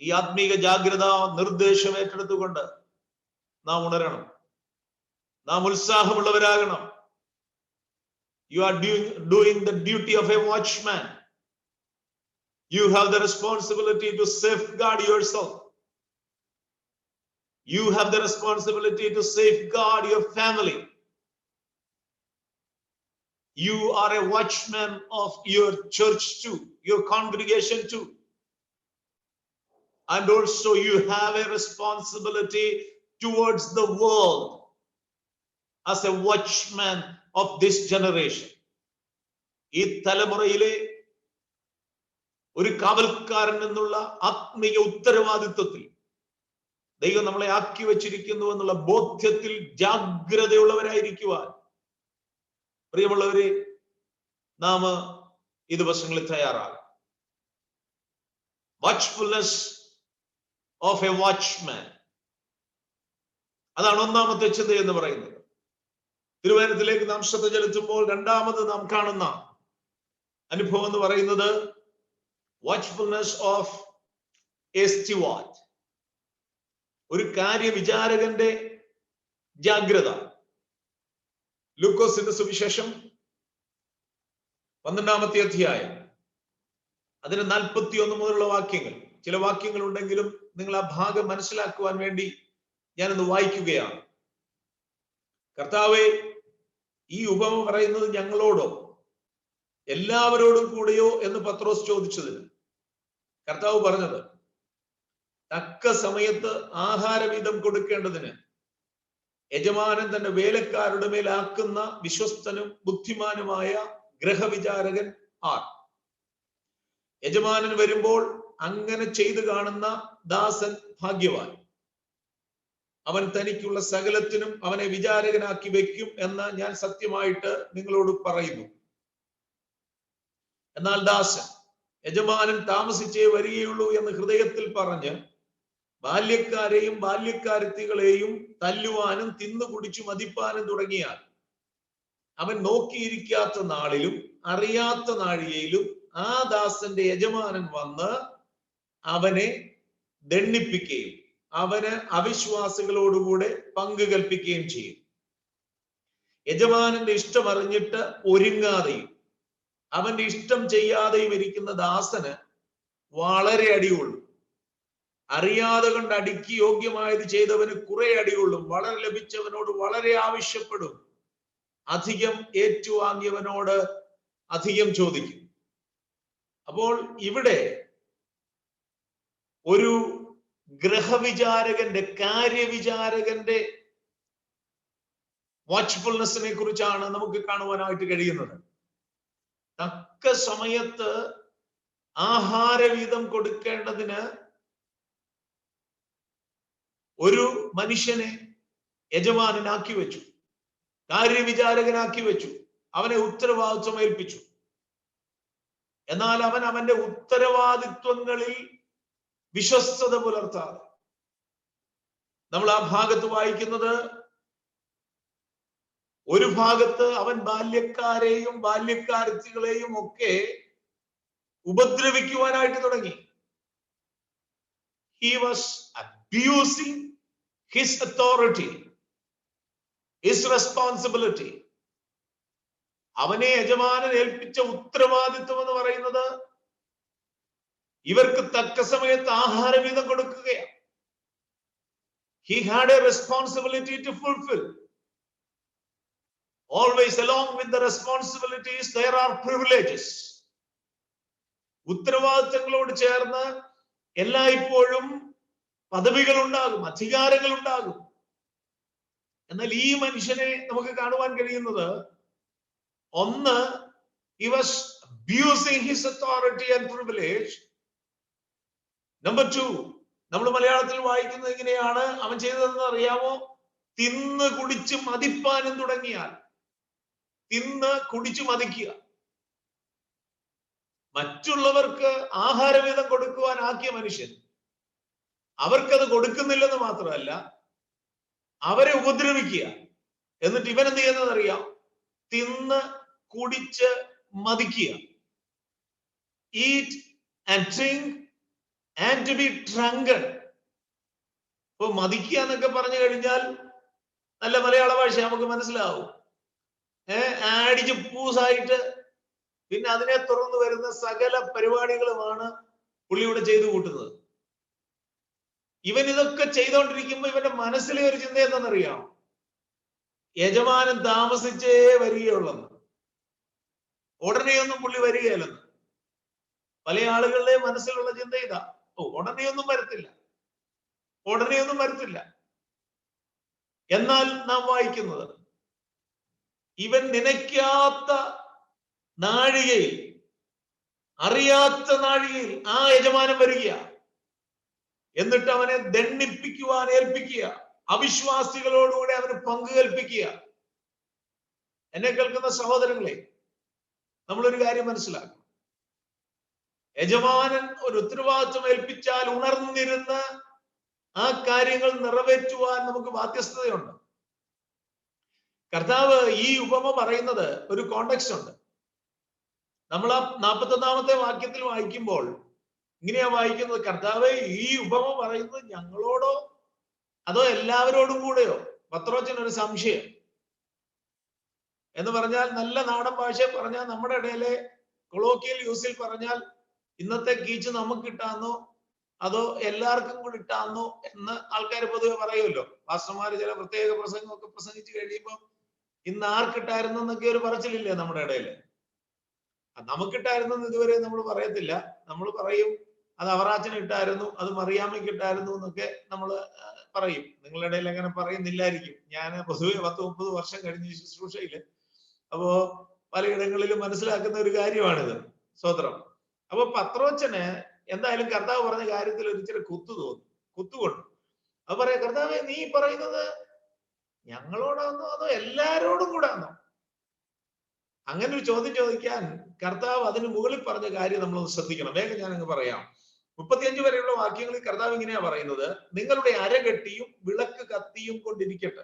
ഈ ആത്മീക ജാഗ്രത നിർദ്ദേശം ഏറ്റെടുത്തുകൊണ്ട് നാം ഉണരണം, നാം ഉത്സാഹമുള്ളവരാകണം. You are doing the duty of a watchman. You have the responsibility to safeguard yourself. You have the responsibility to safeguard your family. You are a watchman of your church too, your congregation too. And also you have a responsibility towards the world as a watchman of this generation. ഈ തലമുറയിലെ ഒരു കാവൽക്കാരൻ എന്നുള്ള ആത്മീയ ഉത്തരവാദിത്വത്തിൽ ദൈവം നമ്മളെ ആക്കി വെച്ചിരിക്കുന്നു എന്നുള്ള ബോധ്യത്തിൽ ജാഗ്രതയുള്ളവരായിരിക്കുവാൻ പ്രിയമുള്ളവരെ നാം ഈ ദിവസങ്ങളിൽ തയ്യാറാകാം. വാച്ച്ഫുൾനെസ് ഓഫ് എ വാച്ച്മാൻ, അതാണ് ഒന്നാമത്തെ ചിന്ത എന്ന് പറയുന്നത്. തിരുവചനത്തിലേക്ക് നാം ശ്രദ്ധ ചെലുത്തുമ്പോൾ രണ്ടാമത് നാം കാണുന്ന അനുഭവം എന്ന് പറയുന്നത് വാച്ച്ഫുൾനെസ് ഓഫ് എ സ്റ്റുവാർഡ്, ഒരു കാര്യവിചാരകന്റെ ജാഗ്രത. ലൂക്കോസിന്റെ സുവിശേഷം 12-ാമത്തെ അധ്യായം അതിന് 41 മുതലുള്ള വാക്യങ്ങൾ. ചില വാക്യങ്ങൾ ഉണ്ടെങ്കിലും നിങ്ങൾ ആ ഭാഗം മനസ്സിലാക്കുവാൻ വേണ്ടി ഞാനൊന്ന് വായിക്കുകയാണ്. കർത്താവേ, ഈ ഉപമ പറയുന്നത് ഞങ്ങളോടോ എല്ലാവരോടും കൂടെയോ എന്ന് പത്രോസ് ചോദിച്ചതിന് കർത്താവ് പറഞ്ഞത്, തക്ക സമയത്ത് ആഹാരവീതം കൊടുക്കേണ്ടതിന് യജമാനൻ തന്റെ വേലക്കാരുടെ മേലാക്കുന്ന വിശ്വസ്തനും ബുദ്ധിമാനുമായ ഗൃഹവിചാരകൻ ആർ? യജമാനൻ വരുമ്പോൾ അങ്ങനെ ചെയ്തു കാണുന്ന ദാസൻ ഭാഗ്യവാൻ. അവൻ തനിക്കുള്ള സകലത്തിനും അവനെ വിചാരകനാക്കി വെക്കും എന്ന് ഞാൻ സത്യമായിട്ട് നിങ്ങളോട് പറയുന്നു. എന്നാൽ ദാസൻ യജമാനൻ താമസിച്ചേ വരികയുള്ളൂ എന്ന് ഹൃദയത്തിൽ പറഞ്ഞ് ബാല്യക്കാരെയും ബാല്യക്കാരത്തികളെയും തല്ലുവാനും തിന്നു കുടിച്ചു മതിപ്പാനും തുടങ്ങിയാൽ അവൻ നോക്കിയിരിക്കാത്ത നാളിലും അറിയാത്ത നാഴികയിലും ആ ദാസന്റെ യജമാനൻ വന്ന് അവനെ ദണ്ഡിപ്പിക്കുകയും അവന് അവിശ്വാസികളോടുകൂടെ പങ്കു കൽപ്പിക്കുകയും ചെയ്യും. യജമാനന്റെ ഇഷ്ടം അറിഞ്ഞിട്ട് ഒരുങ്ങാതെയും അവന്റെ ഇഷ്ടം ചെയ്യാതെയും ഇരിക്കുന്ന ദാസന് വളരെ അടികൊള്ളും. അറിയാതെ കൊണ്ട് അടിക്ക് യോഗ്യമായത് ചെയ്തവന് കുറെ അടികൊള്ളും. വളരെ ലഭിച്ചവനോട് വളരെ ആവശ്യപ്പെടും. അധികം ഏറ്റുവാങ്ങിയവനോട് അധികം ചോദിക്കും. അപ്പോൾ ഇവിടെ ഒരു ഗ്രഹവിചാരകന്റെ, കാര്യവിചാരകന്റെ വാച്ച്ഫുൾനെസ്സിനെ കുറിച്ചാണ് നമുക്ക് കാണുവാനായിട്ട് കഴിയുന്നത്. തക്ക സമയത്ത് ആഹാരവീതം കൊടുക്കേണ്ടതിന് ഒരു മനുഷ്യനെ യജമാനനാക്കി വെച്ചു, കാര്യവിചാരകനാക്കി വെച്ചു, അവനെ ഉത്തരവാദിത്വം ഏൽപ്പിച്ചു. എന്നാൽ അവൻ അവന്റെ ഉത്തരവാദിത്വങ്ങളിൽ വിശ്വസ്തത പുലർത്താതെ, നമ്മൾ ആ ഭാഗത്ത് വായിക്കുന്നത്, ഒരു ഭാഗത്ത് അവൻ ബാല്യക്കാരെയും ബാല്യക്കാരത്തികളെയും ഒക്കെ ഉപദ്രവിക്കുവാനായിട്ട് തുടങ്ങി. He was abusing his authority, his responsibility. അവനെ യജമാനൻ ഏൽപ്പിച്ച ഉത്തരവാദിത്വം എന്ന് പറയുന്നത് ഇവർക്ക് തക്ക സമയത്ത് ആഹാരവീതം കൊടുക്കുകയാണ്. He had a responsibility to fulfill. Always along with the responsibilities there are privileges. ഉത്തരവാദിത്തങ്ങളോട് ചേർന്ന് എല്ലായ്പ്പോഴും പദവികൾ ഉണ്ടാകും, അധികാരങ്ങൾ ഉണ്ടാകും. എന്നാൽ ഈ മനുഷ്യനെ നമുക്ക് കാണുവാൻ കഴിയുന്നത്, ഒന്ന്, he was abusing his authority and privilege. Number 2, നമ്മൾ മലയാളത്തിൽ വായിക്കുന്നത് ഇങ്ങനെയാണ്, അവൻ ചെയ്തതെന്ന് അറിയാമോ? തിന്ന് കുടിച്ച് മതിപ്പാനും തുടങ്ങിയാൽ. തിന്ന് കുടിച്ചു മതിക്കുക. മറ്റുള്ളവർക്ക് ആഹാരവീതം കൊടുക്കുവാൻ ആക്കിയ മനുഷ്യൻ അവർക്കത് കൊടുക്കുന്നില്ലെന്ന് മാത്രമല്ല, അവരെ ഉപദ്രവിക്കുക. എന്നിട്ട് ഇവൻ എന്ത് ചെയ്യുന്നത് അറിയാം? തിന്ന് കുടിച്ച് മതിക്കുക. Eat and drink and to be drunken. ഇപ്പൊ മതിക്കുക എന്നൊക്കെ പറഞ്ഞു കഴിഞ്ഞാൽ നല്ല മലയാള ഭാഷ നമുക്ക് മനസ്സിലാവും. ആടിച്ച് പൂസായിട്ട് പിന്നെ അതിനെ തുടർന്ന് വരുന്ന സകല പരിപാടികളുമാണ് പുള്ളി ഇവിടെ ചെയ്തു കൂട്ടുന്നത്. ഇവൻ ഇതൊക്കെ ചെയ്തുകൊണ്ടിരിക്കുമ്പോ ഇവന്റെ മനസ്സിലെ ഒരു ചിന്ത എന്താണെന്നറിയാം? യജമാനൻ താമസിച്ചേ വരികയുള്ളെന്ന്. ഉടനെയൊന്നും പുള്ളി വരികയല്ലെന്ന്. പല ആളുകളുടെ മനസ്സിലുള്ള ചിന്ത ഇതാ, ഉടനെയൊന്നും വരത്തില്ല, ഉടനെയൊന്നും വരത്തില്ല. എന്നാൽ നാം വായിക്കുന്നത്, ഇവൻ നനയ്ക്കാത്ത നാഴികയിൽ, അറിയാത്ത നാഴികയിൽ ആ യജമാനൻ വരിക, എന്നിട്ട് അവനെ ദണ്ഡിപ്പിക്കുവാൻ ഏൽപ്പിക്കുക, അവിശ്വാസികളോടുകൂടെ അവന് പങ്കു കൽപ്പിക്കുക. എന്നെ കേൾക്കുന്ന സഹോദരങ്ങളെ, നമ്മളൊരു കാര്യം മനസ്സിലാക്കണം. യജമാനൻ ഒരു ഉത്തരവാദിത്വം ഏൽപ്പിച്ചാൽ ഉണർന്നിരുന്ന് ആ കാര്യങ്ങൾ നിറവേറ്റുവാൻ നമുക്ക് ബാധ്യസ്ഥതയുണ്ട്. കർത്താവ് ഈ ഉപമ പറയുന്നത് ഒരു കോണ്ടെക്സ്റ്റ് ഉണ്ട്. നമ്മൾ ആ 41-ാമത്തെ വാക്യത്തിൽ വായിക്കുമ്പോൾ ഇങ്ങനെയാ വായിക്കുന്നത്, കർത്താവ് ഈ ഉപമ പറയുന്നത് ഞങ്ങളോടോ അതോ എല്ലാവരോടും കൂടെയോ? പത്രോച്ചൻ ഒരു സംശയം. എന്ന് പറഞ്ഞാൽ, നല്ല നാടൻ ഭാഷ പറഞ്ഞാൽ, നമ്മുടെ ഇടയിലെ കൊളോക്കിയൽ യൂസിൽ പറഞ്ഞാൽ, ഇന്നത്തെ കീച്ച് നമുക്ക് കിട്ടാന്നോ അതോ എല്ലാവർക്കും കൂടി ഇട്ടാന്നോ എന്ന് ആൾക്കാർ പൊതുവെ പറയുമല്ലോ. പാസ്റ്റർമാര് ചില പ്രത്യേക പ്രസംഗമൊക്കെ പ്രസംഗിച്ചു കഴിയുമ്പോൾ ഇന്ന് ആർക്കിട്ടായിരുന്നു എന്നൊക്കെ ഒരു പറച്ചിലില്ലേ നമ്മുടെ ഇടയിൽ. നമുക്കിട്ടായിരുന്നു ഇതുവരെ നമ്മൾ പറയത്തില്ല. നമ്മൾ പറയും അത് അവറാച്ചന് ഇട്ടായിരുന്നു, അത് മറിയാമ്മയ്ക്ക് ഇട്ടായിരുന്നു എന്നൊക്കെ നമ്മൾ പറയും. നിങ്ങളുടെ ഇടയിൽ അങ്ങനെ പറയുന്നില്ലായിരിക്കും. ഞാൻ പൊതുവെ 10-30 വർഷം കഴിഞ്ഞ ശുശ്രൂഷയില് അപ്പോ പലയിടങ്ങളിലും മനസ്സിലാക്കുന്ന ഒരു കാര്യമാണിത്. സ്തോത്രം. അപ്പൊ പത്രോച്ചന് എന്തായാലും കർത്താവ് പറഞ്ഞ കാര്യത്തിൽ ഒരു ഇച്ചിരി കുത്തുകൊണ്ടു. അത് പറയാ, കർത്താവേ നീ പറയുന്നത് ഞങ്ങളോടാണോ അതോ എല്ലാരോടും കൂടെ ആണോ? അങ്ങനെ ഒരു ചോദ്യം ചോദിക്കാൻ കർത്താവ് അതിന് മുകളിൽ പറഞ്ഞ കാര്യം നമ്മൾ ശ്രദ്ധിക്കണം. വേഗം ഞാൻ അങ്ങ് പറയാം. 35 വരെയുള്ള വാക്യങ്ങളിൽ കർത്താവ് ഇങ്ങനെയാ പറയുന്നത്: നിങ്ങളുടെ അരകെട്ടിയും വിളക്ക് കത്തിയും കൊണ്ടിരിക്കട്ടെ.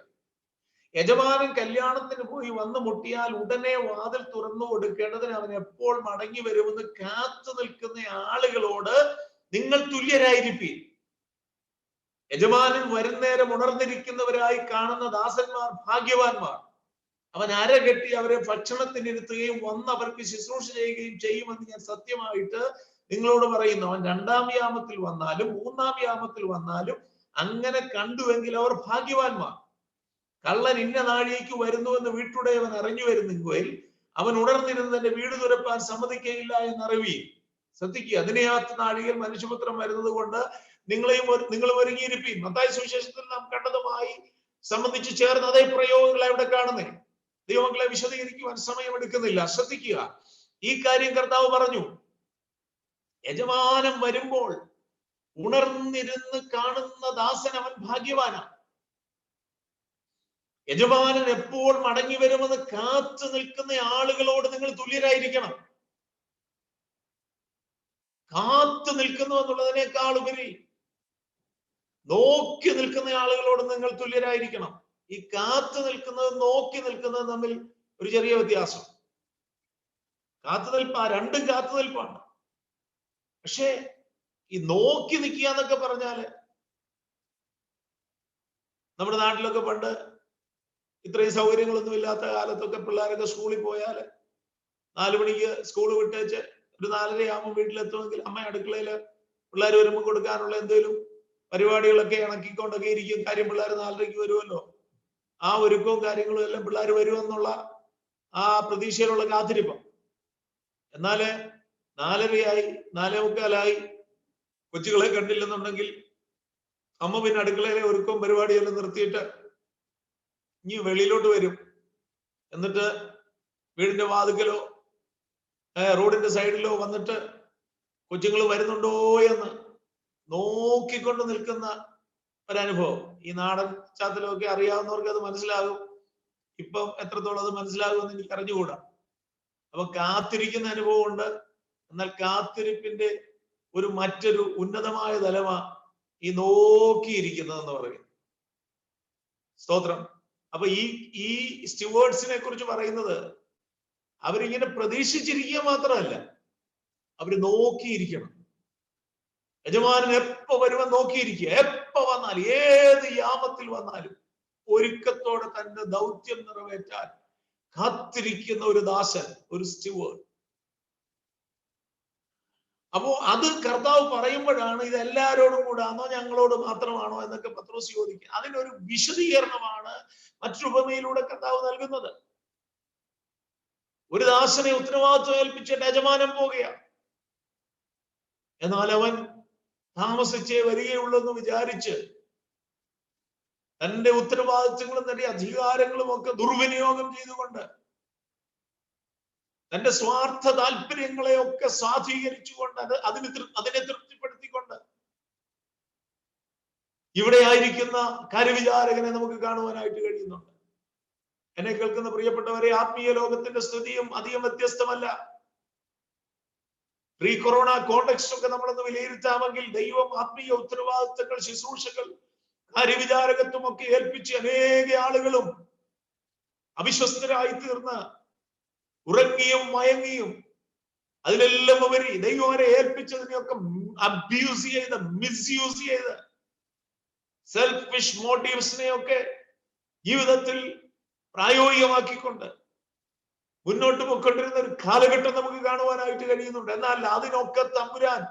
യജമാനൻ കല്യാണത്തിന് പോയി വന്നു മുട്ടിയാൽ ഉടനെ വാതിൽ തുറന്നു കൊടുക്കേണ്ടതിന് അവൻ എപ്പോൾ മടങ്ങി വരുമെന്ന് കാത്തു നിൽക്കുന്ന ആളുകളോട് നിങ്ങൾ തുല്യരായിരിക്കും. യജമാനൻ വരുന്നേരം ഉണർന്നിരിക്കുന്നവരായി കാണുന്ന ദാസന്മാർ ഭാഗ്യവാന്മാർ. അവൻ അരകെട്ടി അവരെ ഭക്ഷണത്തിനിരുത്തുകയും വന്ന് അവർക്ക് ശുശ്രൂഷ ചെയ്യുകയും ചെയ്യുമെന്ന് ഞാൻ സത്യമായിട്ട് നിങ്ങളോട് പറയുന്നു. അവൻ 2-ാം യാമത്തിൽ വന്നാലും 3-ാം യാമത്തിൽ വന്നാലും അങ്ങനെ കണ്ടുവെങ്കിൽ അവർ ഭാഗ്യവാന്മാർ. കള്ളൻ ഇന്ന നാഴികയ്ക്ക് വരുന്നുവെന്ന് വീട്ടുടയവൻ അറിഞ്ഞു വരുന്നെങ്കിൽ അവൻ ഉണർന്നിരുന്ന് തന്റെ വീട് തുറപ്പാൻ സമ്മതിക്കയില്ല എന്നറിയുകയും. ശ്രദ്ധിക്കുക, അതിനെയാത്ത നാഴികയിൽ മനുഷ്യപുത്രം വരുന്നത് കൊണ്ട് നിങ്ങൾ ഒരുങ്ങിയിരിപ്പീൻ. മത്തായി സുവിശേഷത്തിൽ നാം കണ്ടതുമായി സംബന്ധിച്ച് ചേർന്ന് അതേ പ്രയോഗങ്ങളെ ഇവിടെ കാണുന്നേ. ദൈവമക്കളെ വിശദീകരിക്കുവാൻ സമയമെടുക്കുന്നില്ല. ശ്രദ്ധിക്കുക, ഈ കാര്യം കർത്താവ് പറഞ്ഞു. യജമാനൻ വരുമ്പോൾ ഉണർന്നിരുന്ന് കാണുന്ന ദാസൻ അവൻ ഭാഗ്യവാനാണ്. യജമാനൻ എപ്പോൾ മടങ്ങി വരുമെന്ന് കാത്തു നിൽക്കുന്ന ആളുകളോട് നിങ്ങൾ തുല്യരായിരിക്കണം. കാത്തു നിൽക്കുന്നു എന്നുള്ളതിനേക്കാൾ ഉപരി നോക്കി നിൽക്കുന്ന ആളുകളോട് നിങ്ങൾ തുല്യരായിരിക്കണം. ഈ കാത്തു നിൽക്കുന്നത് നോക്കി നിൽക്കുന്നത് തമ്മിൽ ഒരു ചെറിയ വ്യത്യാസം. കാത്തുനിൽപ്പ്, രണ്ടും കാത്തുനിൽപ്പാണ്. പക്ഷേ ഈ നോക്കി നിൽക്കുക എന്നൊക്കെ പറഞ്ഞാല്, നമ്മുടെ നാട്ടിലൊക്കെ പണ്ട് ഇത്രയും സൗകര്യങ്ങളൊന്നും ഇല്ലാത്ത കാലത്തൊക്കെ പിള്ളേരൊക്കെ സ്കൂളിൽ പോയാല് 4 മണിക്ക് സ്കൂൾ വിട്ടേച്ച് ഒരു 4:30 ആകുമ്പോൾ വീട്ടിലെത്തുമെങ്കിൽ അമ്മ അടുക്കളയില് പിള്ളേർ വരുമ്പോൾ കൊടുക്കാനുള്ള എന്തെങ്കിലും പരിപാടികളൊക്കെ ഇണക്കിക്കൊണ്ടൊക്കെ ഇരിക്കും. കാര്യം പിള്ളേർ 4:30-ക്ക് വരുമല്ലോ. ആ ഒരുക്കവും കാര്യങ്ങളും എല്ലാം പിള്ളേർ വരുമെന്നുള്ള ആ പ്രതീക്ഷയിലുള്ള കാത്തിരിപ്പം. എന്നാല് 4:30-ആയി, 4:45-ആയി, കൊച്ചുകളെ കണ്ടില്ലെന്നുണ്ടെങ്കിൽ അമ്മ പിന്നെ അടുക്കളയിലെ ഒരുക്കവും പരിപാടിയെല്ലാം നിർത്തിയിട്ട് ഇനി വെളിയിലോട്ട് വരും. എന്നിട്ട് വീടിന്റെ വാതിക്കലോ റോഡിന്റെ സൈഡിലോ വന്നിട്ട് കൊച്ചുങ്ങൾ വരുന്നുണ്ടോ എന്ന് നോക്കിക്കൊണ്ട് നിൽക്കുന്ന ഒരനുഭവം. ഈ നാടൻ പശ്ചാത്തലമൊക്കെ അറിയാവുന്നവർക്ക് അത് മനസ്സിലാകും. ഇപ്പം എത്രത്തോളം അത് മനസ്സിലാകുമെന്ന് എനിക്ക് അറിഞ്ഞുകൂടാ. അപ്പൊ കാത്തിരിക്കുന്ന അനുഭവം ഉണ്ട്. എന്നാൽ കാത്തിരിപ്പിന്റെ മറ്റൊരു ഉന്നതമായ തലമാ ഈ നോക്കിയിരിക്കുന്നതെന്ന് പറയും. സ്തോത്രം. അപ്പൊ ഈ സ്റ്റുവേർഡ്സിനെ കുറിച്ച് പറയുന്നത് അവരിങ്ങനെ പ്രതീക്ഷിച്ചിരിക്കുക മാത്രമല്ല, അവര് നോക്കിയിരിക്കണം. യജമാനൻ എപ്പോ വരുമെന്ന് നോക്കിയിരിക്കുക. എപ്പോ വന്നാലും, ഏത് യാമത്തിൽ വന്നാലും ഒരുക്കത്തോടെ തന്റെ ദൗത്യം നിറവേറ്റാൻ കാത്തിരിക്കുന്ന ഒരു ദാസൻ, ഒരു സ്റ്റുവേർഡ്. അപ്പോ അത് കർത്താവ് പറയുമ്പോഴാണ് ഇത് എല്ലാരോടും കൂടാണോ ഞങ്ങളോട് മാത്രമാണോ എന്നൊക്കെ പത്രോസ് ചോദിക്കുക. അതിനൊരു വിശദീകരണമാണ് മറ്റൊരു ഉപമയിലൂടെ കർത്താവ് നൽകുന്നത്. ഒരു ദാസനെ ഉത്തരവാദിത്വം ഏൽപ്പിച്ചിട്ട് യജമാനൻ പോകുകയാണ്. എന്നാൽ അവൻ താമസിച്ചേ വരികയുള്ളൂ എന്ന് വിചാരിച്ച് തന്റെ ഉത്തരവാദിത്വങ്ങളും തന്റെ അധികാരങ്ങളും ഒക്കെ ദുർവിനിയോഗം ചെയ്തുകൊണ്ട് തന്റെ സ്വാർത്ഥ താല്പര്യങ്ങളെ ഒക്കെ സ്വാധീകരിച്ചുകൊണ്ട് അതിനെ തൃപ്തിപ്പെടുത്തിക്കൊണ്ട് ഇവിടെ ആയിരിക്കുന്ന കാര്യവിചാരകനെ നമുക്ക് കാണുവാനായിട്ട് കഴിയുന്നുണ്ട്. എന്നെ കേൾക്കുന്ന പ്രിയപ്പെട്ടവരെ, ആത്മീയ ലോകത്തിന്റെ സ്ഥിതിയും അധികം വ്യത്യസ്തമല്ല. പ്രീ കൊറോണ കോണ്ടെക്സ്റ്റ് ഒക്കെ നമ്മളൊന്ന് വിലയിരുത്താമെങ്കിൽ ദൈവം ആത്മീയ ഉത്തരവാദിത്തങ്ങൾ, ശുശ്രൂഷകൾ, കാര്യവിചാരകത്വം ഒക്കെ ഏൽപ്പിച്ച് അനേക ആളുകളും അവിശ്വസ്തരായി തീർന്ന് ഉറങ്ങിയും മയങ്ങിയും അതിലെല്ലാം ഉപരി ദൈവം അവരെ ഏൽപ്പിച്ചതിനെയൊക്കെ അബ്യൂസ് ചെയ്ത്, മിസ്യൂസ് ചെയ്ത്, സെൽഫിഷ് മോട്ടീവ്സിനെയൊക്കെ ജീവിതത്തിൽ പ്രായോഗികമാക്കിക്കൊണ്ട് മുന്നോട്ട് പോയിക്കൊണ്ടിരുന്ന ഒരു കാലഘട്ടം നമുക്ക് കാണുവാനായിട്ട് കഴിയുന്നുണ്ട്. എന്നാൽ അതിനൊക്കെ തമ്പുരാൻ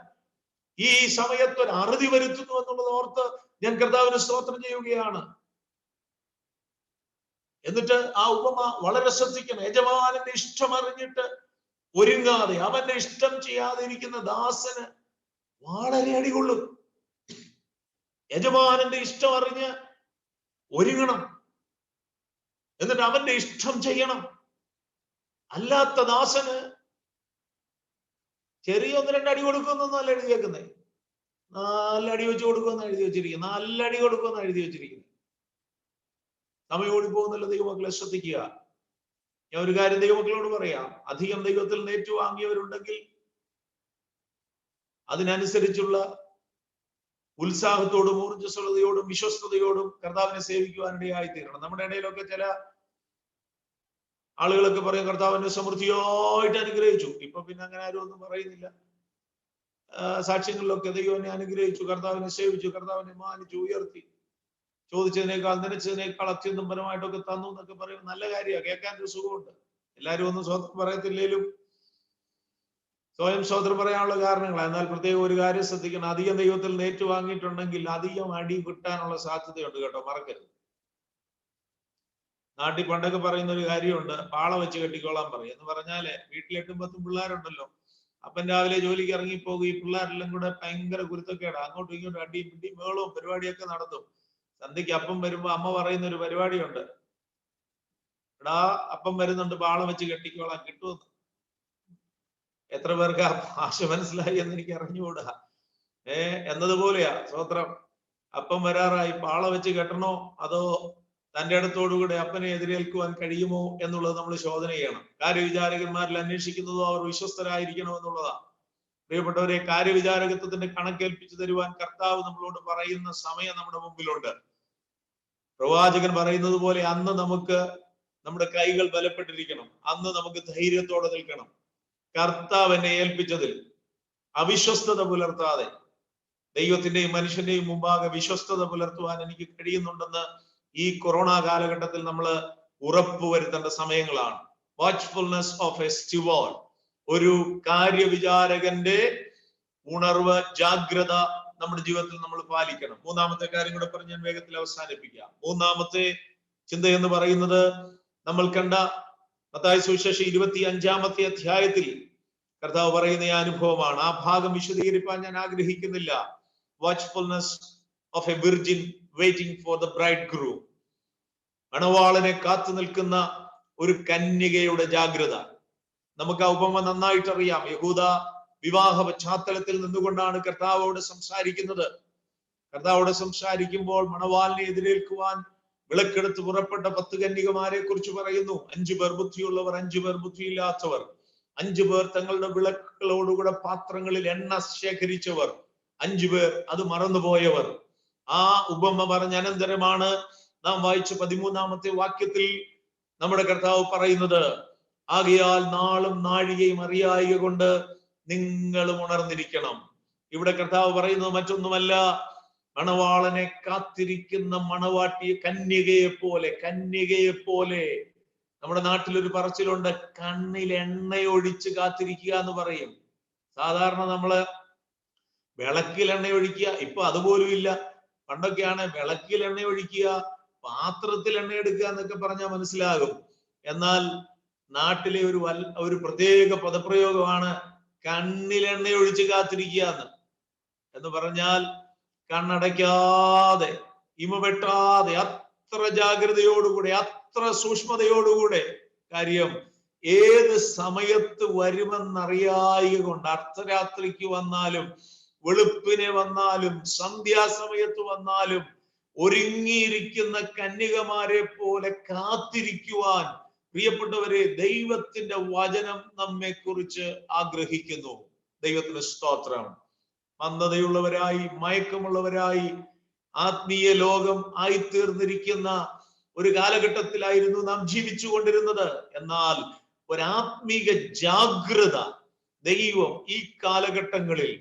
ഈ സമയത്ത് ഒരു അറുതി വരുത്തുന്നു എന്നുള്ളത് ഓർത്ത് ഞാൻ കർത്താവിന് സ്തോത്രം ചെയ്യുകയാണ്. എന്നിട്ട് ആ ഉപമ വളരെ ശ്രദ്ധിക്കണം. യജമാനന്റെ ഇഷ്ടം അറിഞ്ഞിട്ട് ഒരുങ്ങാതെ അവന്റെ ഇഷ്ടം ചെയ്യാതെ ഇരിക്കുന്ന ദാസന് വളരെ അടികൊള്ളും. യജമാനന്റെ ഇഷ്ടം അറിഞ്ഞ് ഒരുങ്ങണം, എന്നിട്ട് അവന്റെ ഇഷ്ടം ചെയ്യണം. അല്ലാത്ത ദാസന് ചെറിയ 1-2 അടി കൊടുക്കുമെന്നല്ല എഴുതി വെക്കുന്നത്, 4 അടി വെച്ച് കൊടുക്കുമെന്ന് എഴുതി വെച്ചിരിക്കുന്നത്, 4 അടി കൊടുക്കുമെന്ന് എഴുതി വെച്ചിരിക്കുന്നത്. സമയം ഓടിപ്പോകുന്നല്ലോ ദൈവമക്കളെ, ശ്രദ്ധിക്കുക. ഞാൻ ഒരു കാര്യം ദൈവമക്കളോട് പറയാം. അധികം ദൈവത്തിൽ നേറ്റു വാങ്ങിയവരുണ്ടെങ്കിൽ അതിനനുസരിച്ചുള്ള ഉത്സാഹത്തോടും ഊർജ്ജസ്വലതയോടും വിശ്വസ്തയോടും കർത്താവിനെ സേവിക്കുവാനിടയായി തീരണം. നമ്മുടെ ഇടയിലൊക്കെ ചില ആളുകളൊക്കെ പറയും കർത്താവിനെ സമൃദ്ധിയായിട്ട് അനുഗ്രഹിച്ചു. ഇപ്പൊ പിന്നെ അങ്ങനെ ആരും ഒന്നും പറയുന്നില്ല. സാക്ഷ്യങ്ങളിലൊക്കെ ദൈവം എന്നെ അനുഗ്രഹിച്ചു, കർത്താവിനെ സേവിച്ചു, കർത്താവിനെ മാനിച്ചു, ഉയർത്തി, ചോദിച്ചതിനേക്കാൾ നനച്ചതിനേക്കാൾ അത്യന്തപരമായിട്ടൊക്കെ തന്നു എന്നൊക്കെ പറയും. നല്ല കാര്യമാണ്, കേൾക്കാൻ ഒരു സുഖമുണ്ട്. എല്ലാവരും ഒന്നും സ്വതന്ത്രം പറയത്തില്ലേലും സ്വയം സ്വതന്ത്രം പറയാനുള്ള കാരണങ്ങളാണ്. എന്നാൽ പ്രത്യേകം ഒരു കാര്യം ശ്രദ്ധിക്കണം. അധികം ദൈവത്തിൽ നേറ്റു വാങ്ങിയിട്ടുണ്ടെങ്കിൽ അധികം അടി കിട്ടാനുള്ള സാധ്യതയുണ്ട് കേട്ടോ, മറക്കരുത്. നാട്ടിൽ പണ്ടൊക്കെ പറയുന്ന ഒരു കാര്യമുണ്ട്, പാള വെച്ച് കെട്ടിക്കോളാൻ പറയും. എന്ന് പറഞ്ഞാല് വീട്ടിൽ 8-10 പിള്ളേരുണ്ടല്ലോ, അപ്പൻ രാവിലെ ജോലിക്ക് ഇറങ്ങിപ്പോകും, ഈ പിള്ളേരെല്ലാം കൂടെ ഭയങ്കര കുരുത്തക്കേടാ, അങ്ങോട്ടും ഇങ്ങോട്ടും അടിയും പിടിയും മേളവും പരിപാടിയൊക്കെ നടത്തും. സന്ധ്യക്ക് അപ്പം വരുമ്പോ അമ്മ പറയുന്ന ഒരു പരിപാടിയുണ്ട്, എടാ അപ്പം വരുന്നുണ്ട്, പാള വെച്ച് കെട്ടിക്കോളാൻ, കിട്ടുമെന്ന്. എത്ര പേർക്ക് ആ ഭാഷ മനസ്സിലായി എന്ന് എനിക്ക് അറിഞ്ഞുകൂടാ. എന്നതുപോലെയാ സ്വത്രം. അപ്പം വരാറായി, പാള വെച്ച് കെട്ടണോ അതോ തന്റെ അടുത്തോടുകൂടെ അപ്പനെ എതിരേൽക്കുവാൻ കഴിയുമോ എന്നുള്ളത് നമ്മൾ ശോധന ചെയ്യണം. കാര്യവിചാരകന്മാരിൽ അന്വേഷിക്കുന്നതോ അവർ വിശ്വസ്തരായിരിക്കണം എന്നുള്ളതാ. പ്രിയപ്പെട്ടവരെ, കാര്യവിചാരകത്വത്തിന്റെ കണക്കേൽപ്പിച്ചു തരുവാൻ കർത്താവ് നമ്മളോട് പറയുന്ന സമയം നമ്മുടെ മുമ്പിലുണ്ട്. പ്രവാചകൻ പറയുന്നത് പോലെ അന്ന് നമുക്ക് നമ്മുടെ കൈകൾ ബലപ്പെട്ടിരിക്കണം, അന്ന് നമുക്ക് ധൈര്യത്തോടെ നിൽക്കണം. കർത്താവ് എന്നെ ഏൽപ്പിച്ചതിൽ അവിശ്വസ്തത പുലർത്താതെ ദൈവത്തിന്റെയും മനുഷ്യന്റെയും മുമ്പാകെ വിശ്വസ്തത പുലർത്തുവാൻ എനിക്ക് കഴിയുന്നുണ്ടെന്ന് ഈ കൊറോണ കാലഘട്ടത്തിൽ നമ്മൾ ഉറപ്പുവരുത്തേണ്ട സമയങ്ങളാണ്. വാച്ച്ഫുൾനെസ് ഓഫ് എ സ്റ്റുവാർഡ്, ഒരു കാര്യവിചാരകന്റെ ഉണർവ്, ജാഗ്രത നമ്മുടെ ജീവിതത്തിൽ നമ്മൾ പാലിക്കണം. മൂന്നാമത്തെ കാര്യം കൂടെ പറഞ്ഞ് ഞാൻ വേഗത്തിൽ അവസാനിപ്പിക്കാം. മൂന്നാമത്തെ ചിന്ത എന്ന് പറയുന്നത് നമ്മൾ കണ്ട മത്തായി സുവിശേഷം 25-ാമത്തെ അധ്യായത്തിൽ കർത്താവ് പറയുന്ന ഈ അനുഭവമാണ്. ആ ഭാഗം വിശദീകരിക്കാൻ ഞാൻ ആഗ്രഹിക്കുന്നില്ല. Watchfulness of a virgin waiting for the bridegroom, മണവാളനെ കാത്തു നിൽക്കുന്ന ഒരു കന്യകയുടെ ജാഗ്രത. നമുക്ക് ആ ഉപമ നന്നായിട്ട് അറിയാം. യഹൂദ വിവാഹ പശ്ചാത്തലത്തിൽ നിന്നുകൊണ്ടാണ് കർത്താവോട് സംസാരിക്കുന്നത്. കർത്താവോട് സംസാരിക്കുമ്പോൾ മണവാളിനെ എതിരേൽക്കുവാൻ വിളക്കെടുത്ത് പുറപ്പെട്ട 10 കന്യകമാരെ കുറിച്ച് പറയുന്നു. 5 പേർ ബുദ്ധിയുള്ളവർ, 5 പേർ ബുദ്ധിയില്ലാത്തവർ, 5 പേർ തങ്ങളുടെ വിളക്കുകളോടുകൂടെ പാത്രങ്ങളിൽ എണ്ണ ശേഖരിച്ചവർ, 5 പേർ അത് മറന്നുപോയവർ. ആ ഉപമ പറഞ്ഞ അനന്തരമാണ് നാം വായിച്ച 13-ാമത്തെ വാക്യത്തിൽ നമ്മുടെ കർത്താവ് പറയുന്നത്, ആകയാൽ നാളും നാഴികയും അറിയായിക കൊണ്ട് നിങ്ങളും ഉണർന്നിരിക്കണം. ഇവിടെ കർത്താവ് പറയുന്നത് മറ്റൊന്നുമല്ല, മണവാളനെ കാത്തിരിക്കുന്ന മണവാട്ടിയെ കന്യകയെ പോലെ. നമ്മുടെ നാട്ടിലൊരു പറച്ചിലുണ്ട്, കണ്ണിൽ എണ്ണയൊഴിച്ച് കാത്തിരിക്കുക എന്ന് പറയും. സാധാരണ നമ്മള് വിളക്കിൽ എണ്ണയൊഴിക്കുക, ഇപ്പൊ അതുപോലും ഇല്ല. പണ്ടൊക്കെയാണ് വിളക്കിൽ എണ്ണയൊഴിക്കുക, പാത്രത്തിൽ എണ്ണ എടുക്കുക എന്നൊക്കെ പറഞ്ഞാൽ മനസ്സിലാകും. എന്നാൽ നാട്ടിലെ ഒരു പ്രത്യേക പദപ്രയോഗമാണ് കണ്ണിൽ എണ്ണയൊഴിച്ച് കാത്തിരിക്കുക എന്ന് പറഞ്ഞാൽ കണ്ണടയ്ക്കാതെ, ഇമവെട്ടാതെ, അത്ര ജാഗ്രതയോടുകൂടെ, അത്ര സൂക്ഷ്മതയോടുകൂടെ. കാര്യം ഏത് സമയത്ത് വരുമെന്നറിയായ കൊണ്ട്, അർദ്ധരാത്രിക്ക് വന്നാലും വെളുപ്പിനെ വന്നാലും സന്ധ്യാസമയത്ത് വന്നാലും ഒരുങ്ങിയിരിക്കുന്ന കന്യകമാരെ പോലെ കാത്തിരിക്കുവാൻ പ്രിയപ്പെട്ടവരെ ദൈവത്തിന്റെ വചനം നമ്മെ കുറിച്ച് ആഗ്രഹിക്കുന്നു. ദൈവത്തിന് സ്തോത്രം. മന്ദതയുള്ളവരായി, മയക്കമുള്ളവരായി ആത്മീയ ലോകം ആയിത്തീർന്നിരിക്കുന്ന ഒരു കാലഘട്ടത്തിലായിരുന്നു നാം ജീവിച്ചു കൊണ്ടിരുന്നത്. എന്നാൽ ഒരാത്മീക ജാഗ്രത ദൈവം ഈ കാലഘട്ടങ്ങളിൽ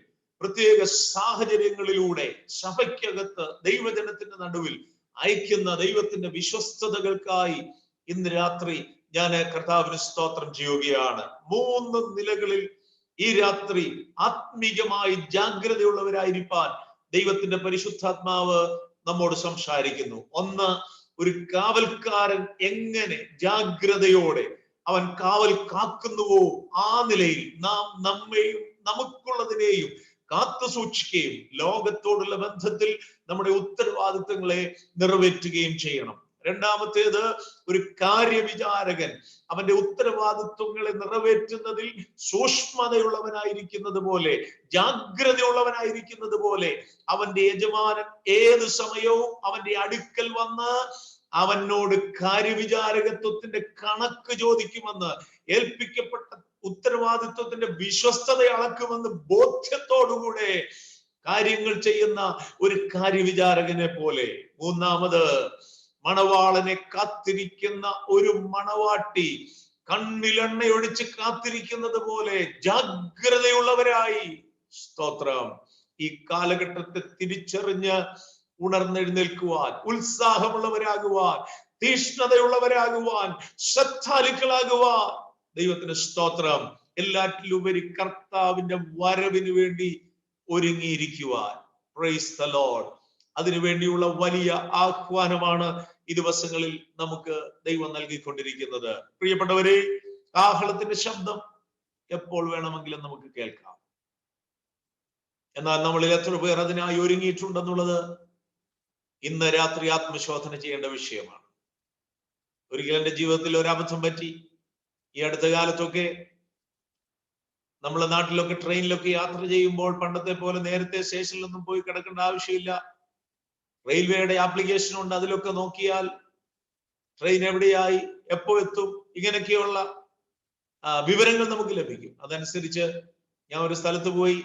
പ്രത്യേക സാഹചര്യങ്ങളിലൂടെ സഭയ്ക്കകത്ത് ദൈവജനത്തിന്റെ നടുവിൽ അയക്കുന്ന ദൈവത്തിന്റെ വിശ്വസ്തതകൾക്കായി ഇന്ന് രാത്രി ഞാൻ കർത്താവിന് സ്തോത്രം ചെയ്യുകയാണ്. 3 നിലകളിൽ ഈ രാത്രി ആത്മീകമായി ജാഗ്രതയുള്ളവരായിരിക്കാൻ ദൈവത്തിന്റെ പരിശുദ്ധാത്മാവ് നമ്മോട് സംസാരിക്കുന്നു. ഒന്ന്, ഒരു കാവൽക്കാരൻ എങ്ങനെ ജാഗ്രതയോടെ അവൻ കാവൽ കാക്കുന്നുവോ ആ നിലയിൽ നാം നമ്മെയും നമുക്കുള്ളതിനെയും കാത്തു സൂക്ഷിക്കുകയും ലോകത്തോടുള്ള ബന്ധത്തിൽ നമ്മുടെ ഉത്തരവാദിത്തങ്ങളെ നിറവേറ്റുകയും ചെയ്യണം. രണ്ടാമത്തേത്, ഒരു കാര്യവിചാരകൻ അവന്റെ ഉത്തരവാദിത്വങ്ങളെ നിറവേറ്റുന്നതിൽ സൂക്ഷ്മതയുള്ളവനായിരിക്കുന്നത് പോലെ, ജാഗ്രതയുള്ളവനായിരിക്കുന്നത് പോലെ അവന്റെ യജമാനൻ ഏത് സമയവും അവന്റെ അടുക്കൽ വന്ന് അവനോട് കാര്യവിചാരകത്വത്തിന്റെ കണക്ക് ചോദിക്കുമെന്ന്, ഏൽപ്പിക്കപ്പെട്ട ഉത്തരവാദിത്വത്തിന്റെ വിശ്വസ്തത അളക്കുമെന്ന് ബോധ്യത്തോടുകൂടെ കാര്യങ്ങൾ ചെയ്യുന്ന ഒരു കാര്യവിചാരകനെ പോലെ. മൂന്നാമത്, മണവാളനെ കാത്തിരിക്കുന്ന ഒരു മണവാട്ടി കണ്ണിലെണ്ണയൊഴിച്ച് കാത്തിരിക്കുന്നത് പോലെ ജാഗ്രതയുള്ളവരായി, സ്തോത്രം, ഈ കാലഘട്ടത്തെ തിരിച്ചറിഞ്ഞ് ഉണർന്നെഴുന്നേൽക്കുവാൻ, ഉത്സാഹമുള്ളവരാകുവാൻ, തീഷ്ണതയുള്ളവരാകുവാൻ, ശ്രദ്ധാലുക്കളാകുവാൻ ദൈവത്തിന് സ്തോത്രം. എല്ലാറ്റിലുപരി കർത്താവിന്റെ വരവിന് വേണ്ടി ഒരുങ്ങിയിരിക്കുവാൻ. Praise the Lord. അതിനുവേണ്ടിയുള്ള വലിയ ആഹ്വാനമാണ് ഈ ദിവസങ്ങളിൽ നമുക്ക് ദൈവം നൽകിക്കൊണ്ടിരിക്കുന്നത്. പ്രിയപ്പെട്ടവരെ, കാഹളത്തിന്റെ ശബ്ദം എപ്പോൾ വേണമെങ്കിലും നമുക്ക് കേൾക്കാം. എന്നാൽ നമ്മളിൽ എത്ര പേർ അതിനായി ഒരുങ്ങിയിട്ടുണ്ടെന്നുള്ളത് ഇന്ന് രാത്രി ആത്മശോധന ചെയ്യേണ്ട വിഷയമാണ്. ഒരിക്കലും എന്റെ ജീവിതത്തിൽ ഒരു അബദ്ധം പറ്റി. ഈ അടുത്ത കാലത്തൊക്കെ നമ്മളെ നാട്ടിലൊക്കെ ട്രെയിനിലൊക്കെ യാത്ര ചെയ്യുമ്പോൾ പണ്ടത്തെ പോലെ നേരത്തെ സ്റ്റേഷനിലൊന്നും പോയി കിടക്കേണ്ട ആവശ്യമില്ല. റെയിൽവേയുടെ ആപ്ലിക്കേഷൻ ഉണ്ട്, അതിലൊക്കെ നോക്കിയാൽ ട്രെയിൻ എവിടെയായി, എപ്പോ എത്തും, ഇങ്ങനെയൊക്കെയുള്ള വിവരങ്ങൾ നമുക്ക് ലഭിക്കും. അതനുസരിച്ച് ഞാൻ ഒരു സ്ഥലത്ത് പോയി,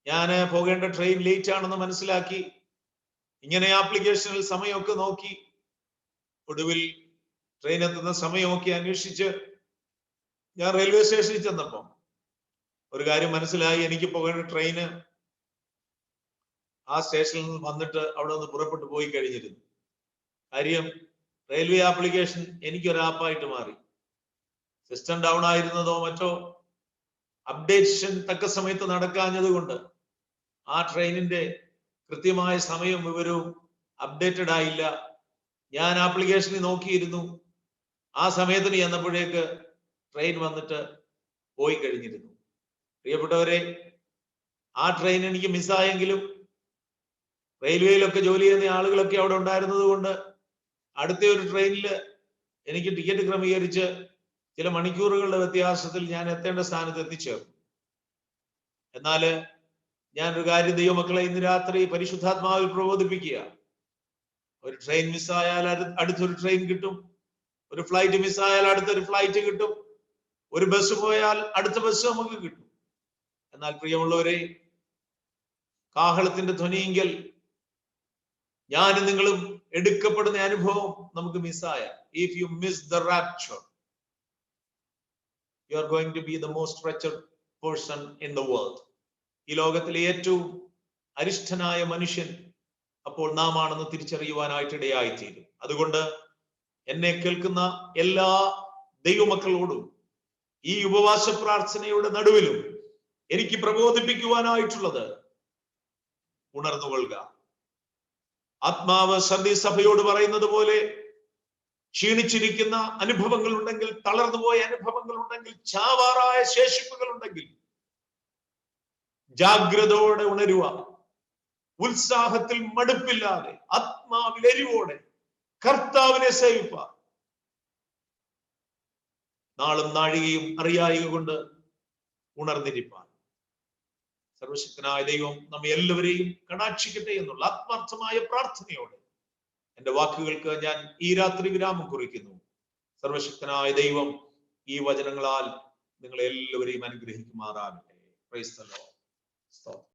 ഞാൻ പോകേണ്ട ട്രെയിൻ ലേറ്റ് ആണെന്ന് മനസ്സിലാക്കി, ഇങ്ങനെ ആപ്ലിക്കേഷനിൽ സമയമൊക്കെ നോക്കി, ഒടുവിൽ ട്രെയിൻ എത്തുന്ന സമയമൊക്കെ അന്വേഷിച്ച് ഞാൻ റെയിൽവേ സ്റ്റേഷനിൽ ചെന്നപ്പം ഒരു കാര്യം മനസ്സിലായി. എനിക്ക് പോകേണ്ട ട്രെയിന് ആ സ്റ്റേഷനിൽ നിന്ന് വന്നിട്ട് അവിടെ നിന്ന് പുറപ്പെട്ടു പോയി കഴിഞ്ഞിരുന്നു. കാര്യം, റെയിൽവേ ആപ്ലിക്കേഷൻ എനിക്കൊരു ആപ്പായിട്ട് മാറി. സിസ്റ്റം ഡൗൺ ആയിരുന്നതോ മറ്റോ അപ്ഡേഷൻ തക്ക സമയത്ത് നടക്കാഞ്ഞത് കൊണ്ട് ആ ട്രെയിനിന്റെ കൃത്യമായ സമയം വിവരവും അപ്ഡേറ്റഡ് ആയില്ല. ഞാൻ ആപ്ലിക്കേഷനിൽ നോക്കിയിരുന്നു, ആ സമയത്തിന് ചെന്നപ്പോഴേക്ക് ട്രെയിൻ വന്നിട്ട് പോയി കഴിഞ്ഞിരുന്നു. പ്രിയപ്പെട്ടവരെ, ആ ട്രെയിൻ എനിക്ക് മിസ്സായെങ്കിലും റെയിൽവേയിലൊക്കെ ജോലി ചെയ്യുന്ന ആളുകളൊക്കെ അവിടെ ഉണ്ടായിരുന്നത് കൊണ്ട് അടുത്ത ഒരു ട്രെയിനിൽ എനിക്ക് ടിക്കറ്റ് ക്രമീകരിച്ച് ചില മണിക്കൂറുകളുടെ വ്യത്യാസത്തിൽ ഞാൻ എത്തേണ്ട സ്ഥാനത്ത് എത്തിച്ചേർന്നു. എന്നാല് ഞാനൊരു കാര്യം ദൈവമക്കളെ ഇന്ന് രാത്രി പരിശുദ്ധാത്മാവിൽ പ്രബോധിപ്പിക്കുക. ഒരു ട്രെയിൻ മിസ്സായാൽ അടുത്തൊരു ട്രെയിൻ കിട്ടും, ഒരു ഫ്ലൈറ്റ് മിസ്സായാൽ അടുത്തൊരു ഫ്ലൈറ്റ് കിട്ടും, ഒരു ബസ് പോയാൽ അടുത്ത ബസ് നമുക്ക് കിട്ടും. എന്നാൽ പ്രിയമുള്ളവരെ, കാഹളത്തിന്റെ ധ്വനിയെങ്കിൽ ഞാനും നിങ്ങളും എടുക്കപ്പെടുന്ന അനുഭവം നമുക്ക് മിസ്സായ, if you miss the rapture, you are going to be the most wretched person in the world. ഈ ലോകത്തിലെ ഏറ്റവും അരിഷ്ടനായ മനുഷ്യൻ അപ്പോൾ നാം ആണെന്ന് തിരിച്ചറിയുവാനായിട്ട് ഇടയായിത്തീരും. അതുകൊണ്ട് എന്നെ കേൾക്കുന്ന എല്ലാ ദൈവമക്കളോടും ഈ ഉപവാസ പ്രാർത്ഥനയുടെ നടുവിലും എനിക്ക് പ്രബോധിപ്പിക്കുവാനായിട്ടുള്ളത്, ഉണർന്നുകൊള്ളുക. ആത്മാവ് സഭയോട് പറയുന്നത് പോലെ, ക്ഷീണിച്ചിരിക്കുന്ന അനുഭവങ്ങൾ ഉണ്ടെങ്കിൽ, തളർന്നുപോയ അനുഭവങ്ങൾ ഉണ്ടെങ്കിൽ, ചാവാറായ ശേഷിപ്പുകൾ ഉണ്ടെങ്കിൽ ജാഗ്രതയോടെ ഉണരുക. ഉത്സാഹത്തിൽ മടുപ്പില്ലാതെ ആത്മാവിൽ എരിവോടെ കർത്താവിനെ സേവിപ്പാൻ നാളും നാഴികയും അറിയായിക കൊണ്ട് ഉണർന്നിരിപ്പാൻ സർവശക്തനായ ദൈവം നമ്മെ എല്ലാവരെയും കടാക്ഷിക്കട്ടെ എന്നുള്ള ആത്മാർത്ഥമായ പ്രാർത്ഥനയോടെ എന്റെ വാക്കുകൾക്ക് ഞാൻ ഈ രാത്രി വിരാമം കുറിക്കുന്നു. സർവശക്തനായ ദൈവം ഈ വചനങ്ങളാൽ നിങ്ങളെ എല്ലാവരെയും അനുഗ്രഹിക്കുമാറാകട്ടെ. Praise the Lord.